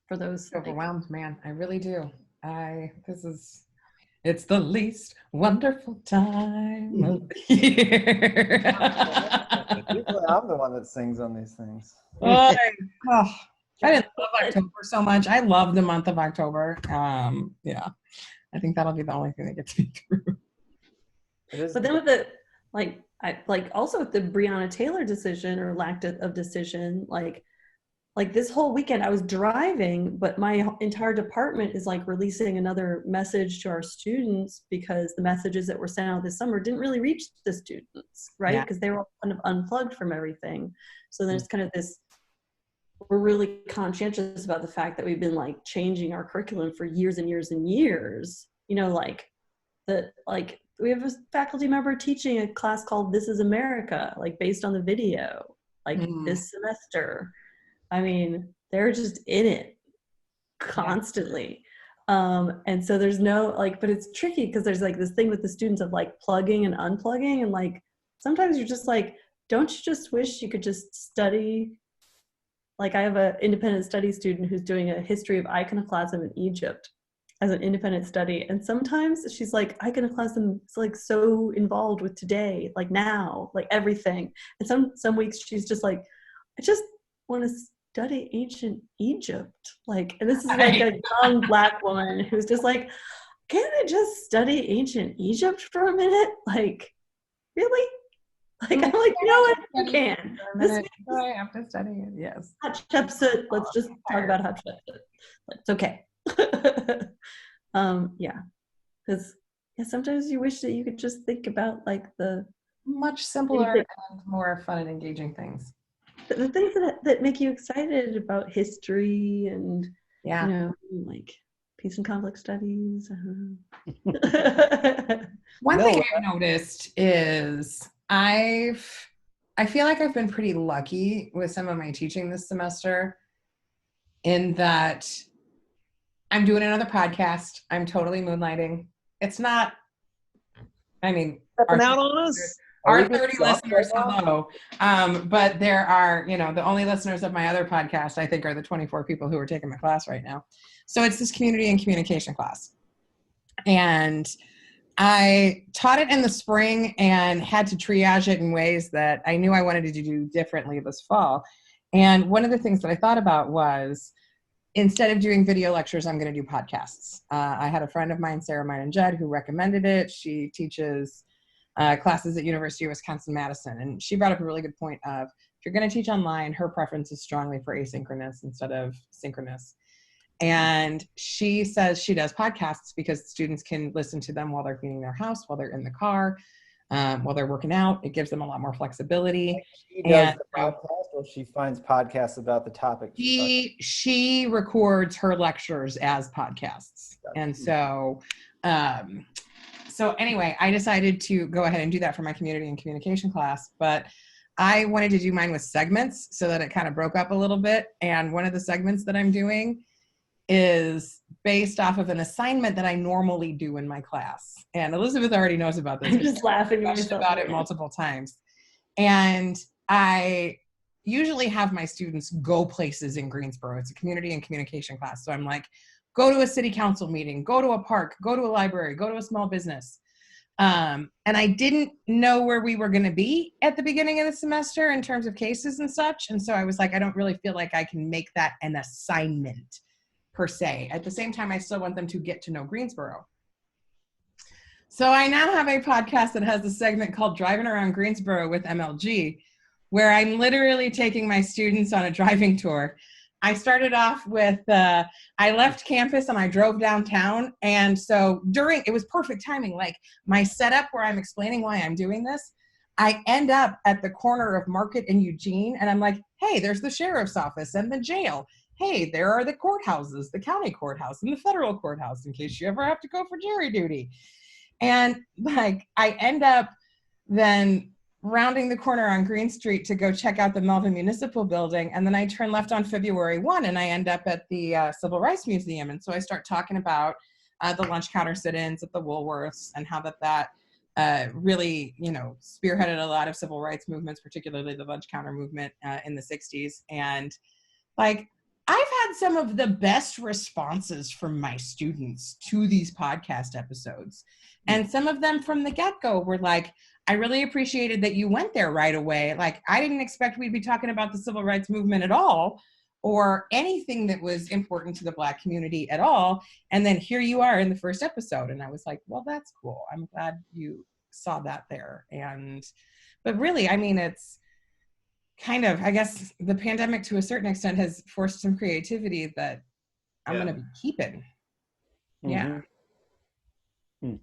for those. Overwhelmed, man. I really do. It's the least wonderful time of the year. Usually I'm the one that sings on these things. I didn't love October so much. I love the month of October. Yeah, I think that'll be the only thing that gets me through. But then with the also with the Breonna Taylor decision or lack of decision, like this whole weekend I was driving, but my entire department is like releasing another message to our students because the messages that were sent out this summer didn't really reach the students, right? Because they were all kind of unplugged from everything. So then it's kind of this, we're really conscientious about the fact that we've been like changing our curriculum for years and years and years. We have a faculty member teaching a class called This is America, like based on the video, this semester. I mean, they're just in it constantly. And so there's no, but it's tricky because there's like this thing with the students of like plugging and unplugging. And like, sometimes you're just like, don't you just wish you could just study? Like I have an independent study student who's doing a history of iconoclasm in Egypt as an independent study. And sometimes she's like, iconoclasm is like so involved with today, like now, like everything. And some weeks she's just like, I just want to study ancient Egypt. And this is like a young Black woman who's just like, can't I just study ancient Egypt for a minute? Like, really? I'm like, you know what? You can. I have to study it. Yes. Hatshepsut. Let's just talk about Hatshepsut. It's okay. Because sometimes you wish that you could just think about the much simpler and more fun and engaging things. The things that make you excited about history and peace and conflict studies. One thing I've noticed is I feel like I've been pretty lucky with some of my teaching this semester in that I'm doing another podcast. I'm totally moonlighting. It's not, stepping out on us. Our 30 listeners, hello. But there are, the only listeners of my other podcast, I think, are the 24 people who are taking my class right now. So it's this community and communication class. And I taught it in the spring and had to triage it in ways that I knew I wanted to do differently this fall. And one of the things that I thought about was, instead of doing video lectures, I'm going to do podcasts. I had a friend of mine, Sarah Mine and Jed, who recommended it. She teaches classes at University of Wisconsin-Madison. And she brought up a really good point of, if you're going to teach online, her preference is strongly for asynchronous instead of synchronous. And she says she does podcasts because students can listen to them while they're cleaning their house, while they're in the car, while they're working out. It gives them a lot more flexibility. She does the podcast, or she finds podcasts about the topic. She records her lectures as podcasts. And so, so anyway, I decided to go ahead and do that for my community and communication class, but I wanted to do mine with segments so that it kind of broke up a little bit. And one of the segments that I'm doing is based off of an assignment that I normally do in my class. And Elizabeth already knows about this. I'm just laughing about it multiple times. And I usually have my students go places in Greensboro. It's a community and communication class. So I'm like, go to a city council meeting, go to a park, go to a library, go to a small business. And I didn't know where we were going to be at the beginning of the semester in terms of cases and such. And so I was like, I don't really feel like I can make that an assignment per se. At the same time, I still want them to get to know Greensboro. So I now have a podcast that has a segment called Driving Around Greensboro with MLG, where I'm literally taking my students on a driving tour. I started off with, I left campus and I drove downtown. And so it was perfect timing. Like my setup where I'm explaining why I'm doing this, I end up at the corner of Market and Eugene. And I'm like, hey, there's the sheriff's office and the jail. Hey, there are the courthouses, the county courthouse and the federal courthouse in case you ever have to go for jury duty. And like, I end up then rounding the corner on Green Street to go check out the Melvin Municipal Building. And then I turn left on February 1 and I end up at the Civil Rights Museum. And so I start talking about the lunch counter sit-ins at the Woolworths and how that really, spearheaded a lot of civil rights movements, particularly the lunch counter movement in the 60s. And like, I've had some of the best responses from my students to these podcast episodes. And some of them from the get-go were like, I really appreciated that you went there right away. Like, I didn't expect we'd be talking about the civil rights movement at all, or anything that was important to the Black community at all. And then here you are in the first episode. And I was like, well, that's cool. I'm glad you saw that there. But really, I mean, it's kind of, I guess the pandemic to a certain extent has forced some creativity that I'm going to be keeping. Yeah. Mm-hmm.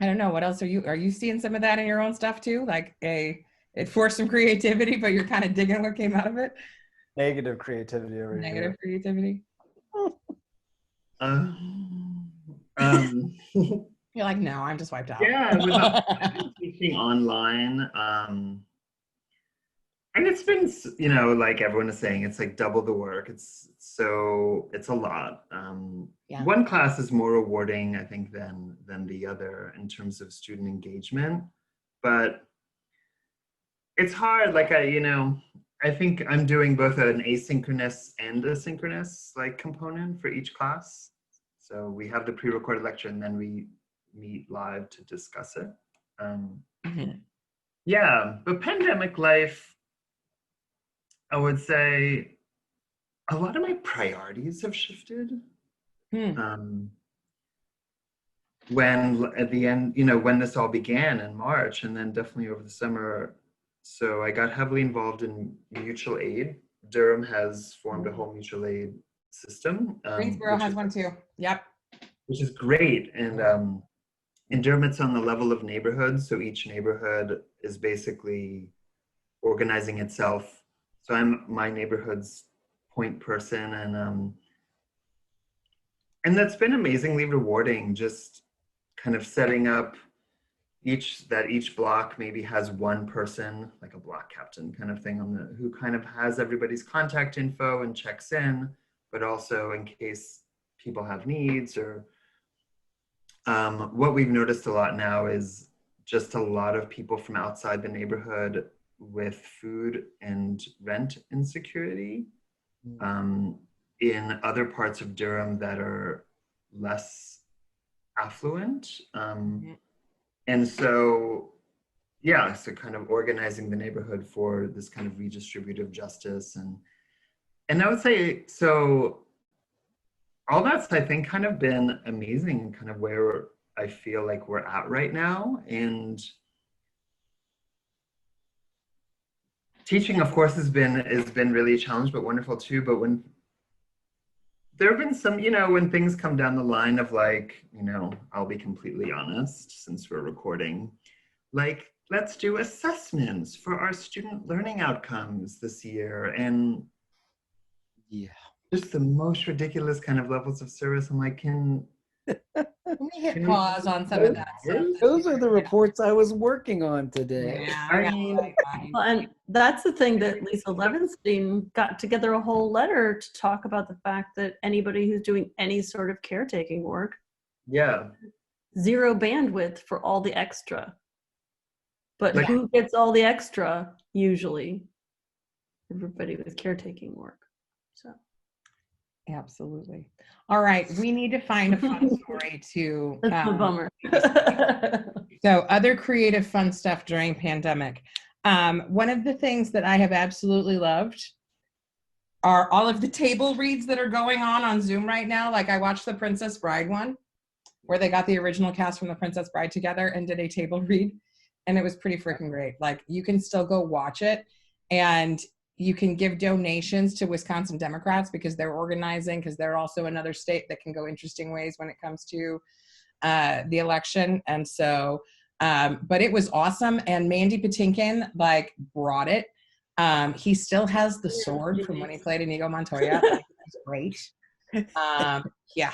I don't know. What else are you seeing some of that in your own stuff too? Like it forced some creativity, but you're kind of digging what came out of it? Negative creativity over here. Negative creativity. You're like, no, I'm just wiped out. Yeah, with teaching online. And it's been, like everyone is saying, it's like double the work. It's a lot. One class is more rewarding, I think, than the other in terms of student engagement. But it's hard. Like I think I'm doing both an asynchronous and a synchronous component for each class. So we have the pre-recorded lecture and then we meet live to discuss it. Yeah, but pandemic life, I would say a lot of my priorities have shifted. When at the end, when this all began in March and then definitely over the summer. So I got heavily involved in mutual aid. Durham has formed a whole mutual aid system. Greensboro has one too. Yep. Which is great. And in Durham, it's on the level of neighborhoods. So each neighborhood is basically organizing itself. So I'm my neighborhood's point person, and that's been amazingly rewarding. Just kind of setting up each block maybe has one person, like a block captain kind of thing, who kind of has everybody's contact info and checks in, but also in case people have needs or what we've noticed a lot now is just a lot of people from outside the neighborhood with food and rent insecurity. In other parts of Durham that are less affluent. And so, yeah, so kind of organizing the neighborhood for this kind of redistributive justice. And I would say, so all that's, I think, kind of been amazing, kind of where I feel like we're at right now. And teaching, of course, has been really a challenge, but wonderful too. But when there have been some, when things come down the line of like, I'll be completely honest since we're recording, like, let's do assessments for our student learning outcomes this year. And Yeah. just the most ridiculous kind of levels of service. I'm like, can we hit pause on some of that stuff? Those are the reports I was working on today. Yeah, I mean, Well, and that's the thing that Lisa Levinstein got together a whole letter to talk about the fact that anybody who's doing any sort of caretaking work, yeah. zero bandwidth for all the extra. But Like- who gets all the extra? Usually, everybody with caretaking work. So. Absolutely. All right, we need to find a fun story to. That's a bummer. So other creative fun stuff during pandemic. One of the things that I have absolutely loved are all of the table reads that are going on Zoom right now. Like I watched the Princess Bride one, where they got the original cast from the Princess Bride together and did a table read, and it was pretty freaking great. Like you can still go watch it, and you can give donations to Wisconsin Democrats because they're organizing, because they're also another state that can go interesting ways when it comes to the election. And so, but it was awesome. And Mandy Patinkin like brought it. He still has the sword from when he played Inigo Montoya. It's great. Yeah.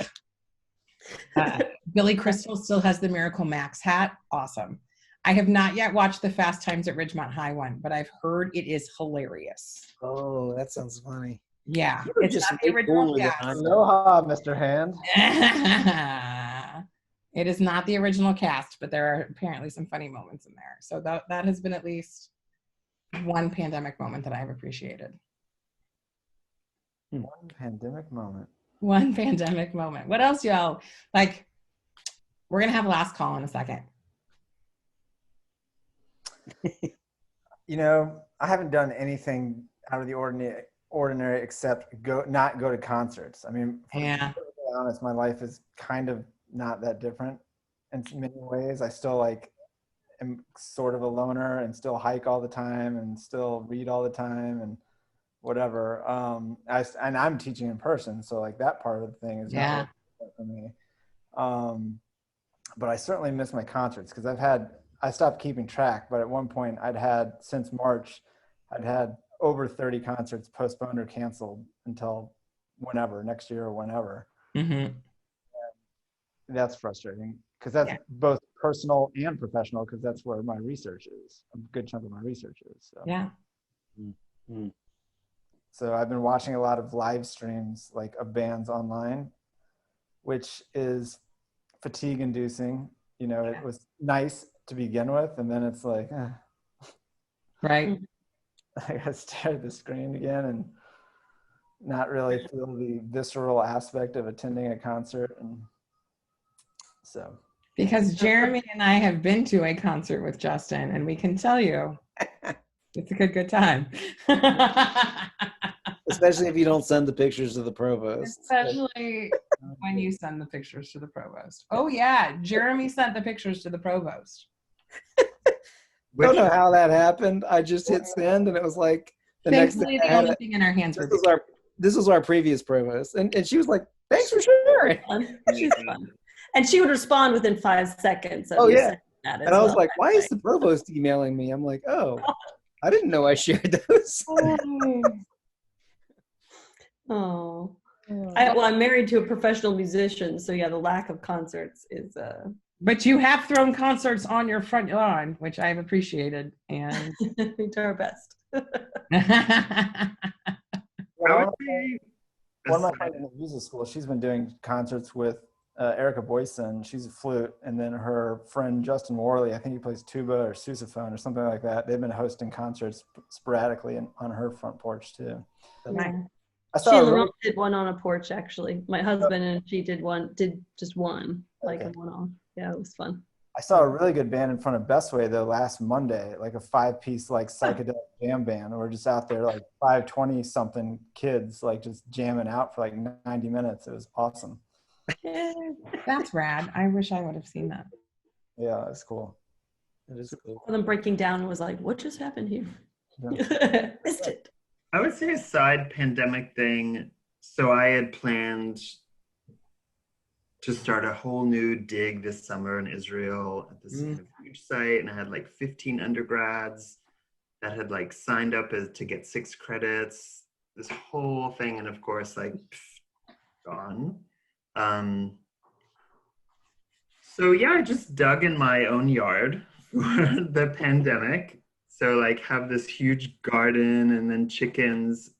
Billy Crystal still has the Miracle Max hat. Awesome. I have not yet watched the Fast Times at Ridgemont High one, but I've heard it is hilarious. Oh, that sounds funny. Yeah, You're it's just not the way original cooler than cast. I am. Aloha, Mr. Hand. It is not the original cast, but there are apparently some funny moments in there. So that has been at least one pandemic moment that I've appreciated. One pandemic moment. One pandemic moment. What else, y'all? Like, we're gonna have a last call in a second. I haven't done anything out of the ordinary except not go to concerts. I mean, Yeah. to be honest, my life is kind of not that different in many ways. I still am sort of a loner and still hike all the time and still read all the time and whatever. And I'm teaching in person, so like that part of the thing is not really for me. But I certainly miss my concerts because I stopped keeping track, but at one point since March, I'd had over 30 concerts postponed or canceled until whenever, next year or whenever. Mm-hmm. That's frustrating because that's both personal and professional because that's where my research is. A good chunk of my research is. So. Yeah. Mm-hmm. So I've been watching a lot of live streams like of bands online, which is fatigue inducing. It was nice to begin with, and then it's like, Right. I gotta stare at the screen again and not really feel the visceral aspect of attending a concert. And so. Because Jeremy and I have been to a concert with Justin, and we can tell you it's a good time. Especially if you don't send the pictures to the provost. Especially when you send the pictures to the provost. Oh yeah, Jeremy sent the pictures to the provost. I don't know how that happened. I just hit send, and it was like the next Thankfully, thing the only thing in our hands were this was our previous provost, and she was like, "Thanks for sharing." She's fun. And she would respond within 5 seconds. Oh, yeah. And And I was like, "Why is the provost emailing me?" I'm like, "Oh, I didn't know I shared those." Oh. I'm married to a professional musician, so yeah, the lack of concerts is But you have thrown concerts on your front lawn, which I've appreciated, and we do our best. One of my friends in the music school, she's been doing concerts with Erica Boyson, she's a flute, and then her friend Justin Worley, I think he plays tuba or sousaphone or something like that. They've been hosting concerts sporadically on her front porch too. Nice. I She saw a and really, Laurent did one on a porch actually. My husband and she did just one, like a Okay. one-off. Yeah, it was fun. I saw a really good band in front of Bestway though last Monday, like a 5-piece like psychedelic jam band. We're just out there like 520 something kids like just jamming out for like 90 minutes. It was awesome. That's rad. I wish I would have seen that. Yeah, it's cool. That is cool. For them breaking down and was like, what just happened here? Yeah. Missed it. I would say a side pandemic thing. So I had planned to start a whole new dig this summer in Israel at this kind of huge site, and I had like 15 undergrads that had like signed up to get 6 credits, this whole thing, and of course like gone. So yeah, I just dug in my own yard for the pandemic. So like have this huge garden and then chickens.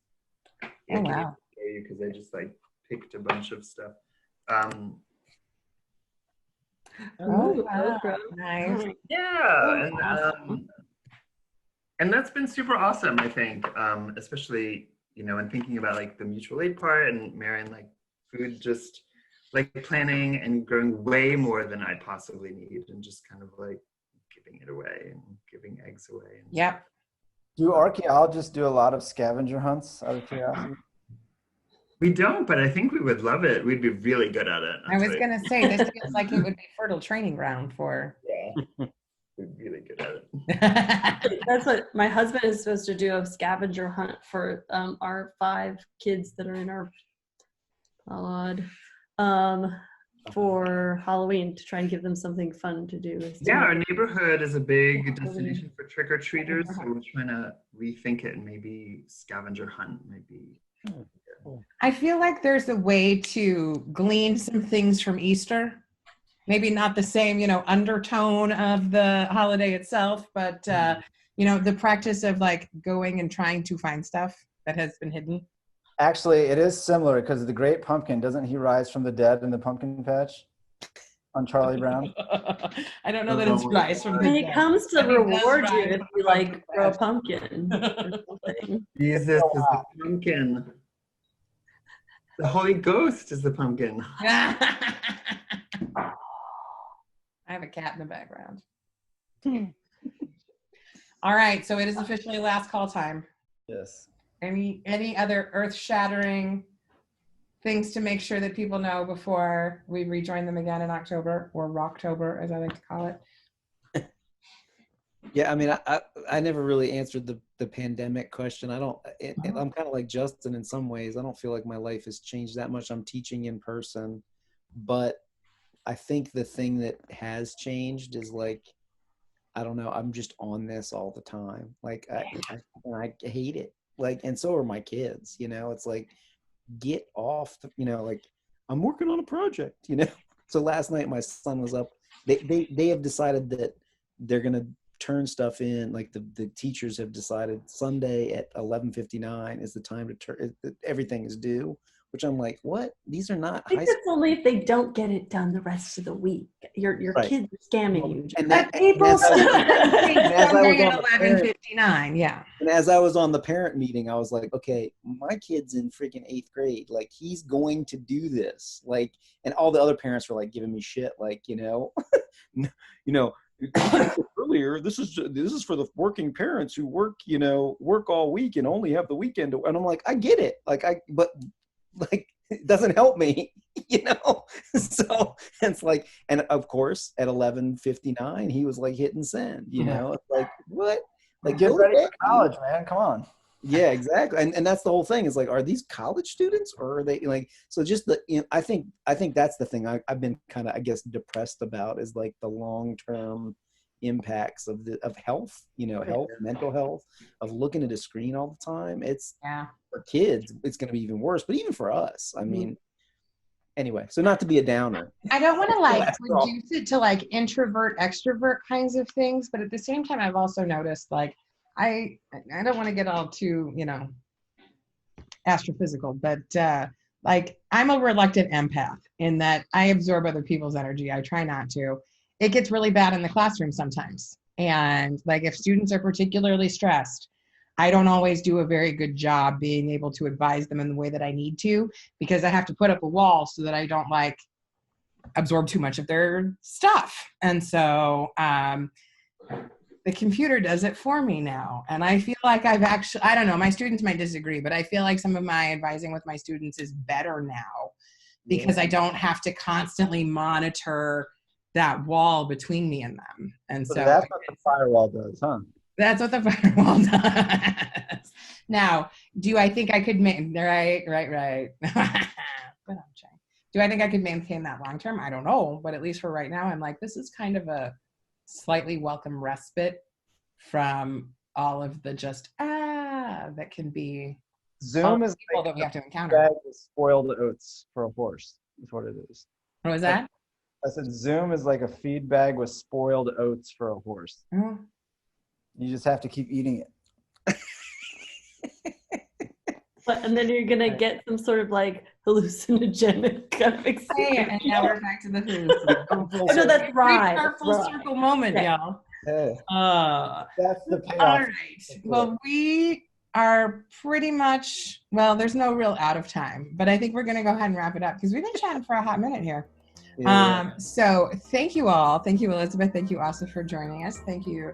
Oh, wow. Because I just like picked a bunch of stuff. Oh, wow. Okra. Nice. Yeah, Awesome. and that's been super awesome, I think, especially, you know, and thinking about like the mutual aid part and Marion, like food, just like planning and growing way more than I possibly need and just kind of like giving it away and giving eggs away. Yep. Do archaeologists do a lot of scavenger hunts out of curiosity? We don't, but I think we would love it. We'd be really good at it. I was going to say, this feels like it would be fertile training ground for. Yeah, we're really good at it. That's what my husband is supposed to do, a scavenger hunt for our 5 kids that are in our pod for Halloween, to try and give them something fun to do. Yeah, our neighborhood is a big destination for trick-or-treaters, so we're trying to rethink it, and maybe scavenger hunt might be. I feel like there's a way to glean some things from Easter. Maybe not the same, you know, undertone of the holiday itself, but, you know, the practice of like going and trying to find stuff that has been hidden. Actually, it is similar because the Great Pumpkin, doesn't he rise from the dead in the pumpkin patch on Charlie Brown? I don't know that it's rice from the And he dead. comes to But he does reward you rise if from you the like grow a pumpkin pumpkin or something. Jesus is the pumpkin. The Holy Ghost is the pumpkin. I have a cat in the background. All right, so it is officially last call time. Yes. Any other earth-shattering things to make sure that people know before we rejoin them again in October, or Rocktober, as I like to call it? Yeah, I mean, I never really answered the pandemic question. I'm kind of like Justin in some ways. I don't feel like my life has changed that much. I'm teaching in person, but I think the thing that has changed is like, I don't know, I'm just on this all the time. Like I hate it. Like, and so are my kids, you know, it's like, get off, you know, like I'm working on a project, you know? So last night my son was up, they have decided that they're going to turn stuff in. Like the teachers have decided Sunday at 11:59 is the time to turn, everything is due, which I'm like, what? These are not I think it's only if they don't get it done the rest of the week. Your Right. kids are scamming you. And But that- people and as I was- Sunday on at the parent- 11:59, yeah. And as I was on the parent meeting, I was like, okay, my kid's in freaking 8th grade. Like, he's going to do this. Like, and all the other parents were like giving me shit. Like, you know, earlier, this is for the working parents who work all week and only have the weekend. And I'm like, I get it. But it doesn't help me, you know? So it's like, and of course at 11:59, he was like hitting send, you know? It's like, what? Like, Get go ready back, for college, man. Come on. yeah, exactly. And that's the whole thing is like, are these college students or are they like, so just I think that's the thing I've been kind of, I guess, depressed about is like the long-term impacts of health, you know, health, mental health, of looking at a screen all the time. It's for kids, it's going to be even worse, but even for us, I mean, anyway, so not to be a downer. I don't want to like reduce it to like introvert, extrovert kinds of things, but at the same time, I've also noticed like, I don't want to get all too, you know, astrophysical, but like I'm a reluctant empath in that I absorb other people's energy. I try not to. It gets really bad in the classroom sometimes. And like if students are particularly stressed, I don't always do a very good job being able to advise them in the way that I need to, because I have to put up a wall so that I don't like absorb too much of their stuff. And so the computer does it for me now. And I feel like I've actually, I don't know, my students might disagree, but I feel like some of my advising with my students is better now because I don't have to constantly monitor that wall between me and them. And so that's what the firewall does, huh? That's what the firewall does. Now, do I think I could make, right. Do I think I could maintain that long term? I don't know, but at least for right now, I'm like, this is kind of a slightly welcome respite from all of the just that can be Zoom is people like that we have to a encounter. bag of spoiled oats for a horse. Is what it is. What was that? I said Zoom is like a feed bag with spoiled oats for a horse. Oh. You just have to keep eating it. And then you're gonna get some sort of like hallucinogenic kind of experience. And now we're back to the food. Oh no, that's right. Our full circle moment, y'all. Hey, that's the payoff. All right. Well, we are pretty much, well, there's no real out of time, but I think we're going to go ahead and wrap it up because we've been chatting for a hot minute here. Yeah. So thank you all. Thank you, Elizabeth. Thank you, Asa, for joining us. Thank you,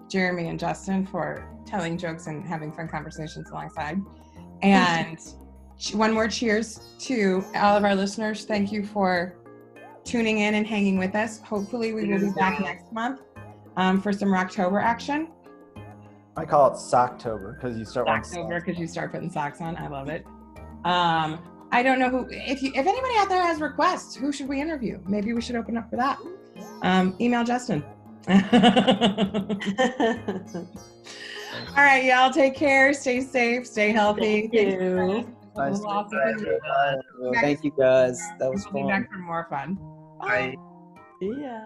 Jeremy and Justin, for telling jokes and having fun conversations alongside. And one more cheers to all of our listeners. Thank you for tuning in and hanging with us. Hopefully we will be back next month for some Rocktober action. I call it Socktober because you start wearing Socktober because you start putting socks on. I love it. I don't know who, if anybody out there has requests, who should we interview? Maybe we should open up for that. Email Justin. All right, y'all, take care, stay safe, stay healthy. Thank you. Nice Thank you guys. That was We'll be fun. back for more fun. Bye. Yeah.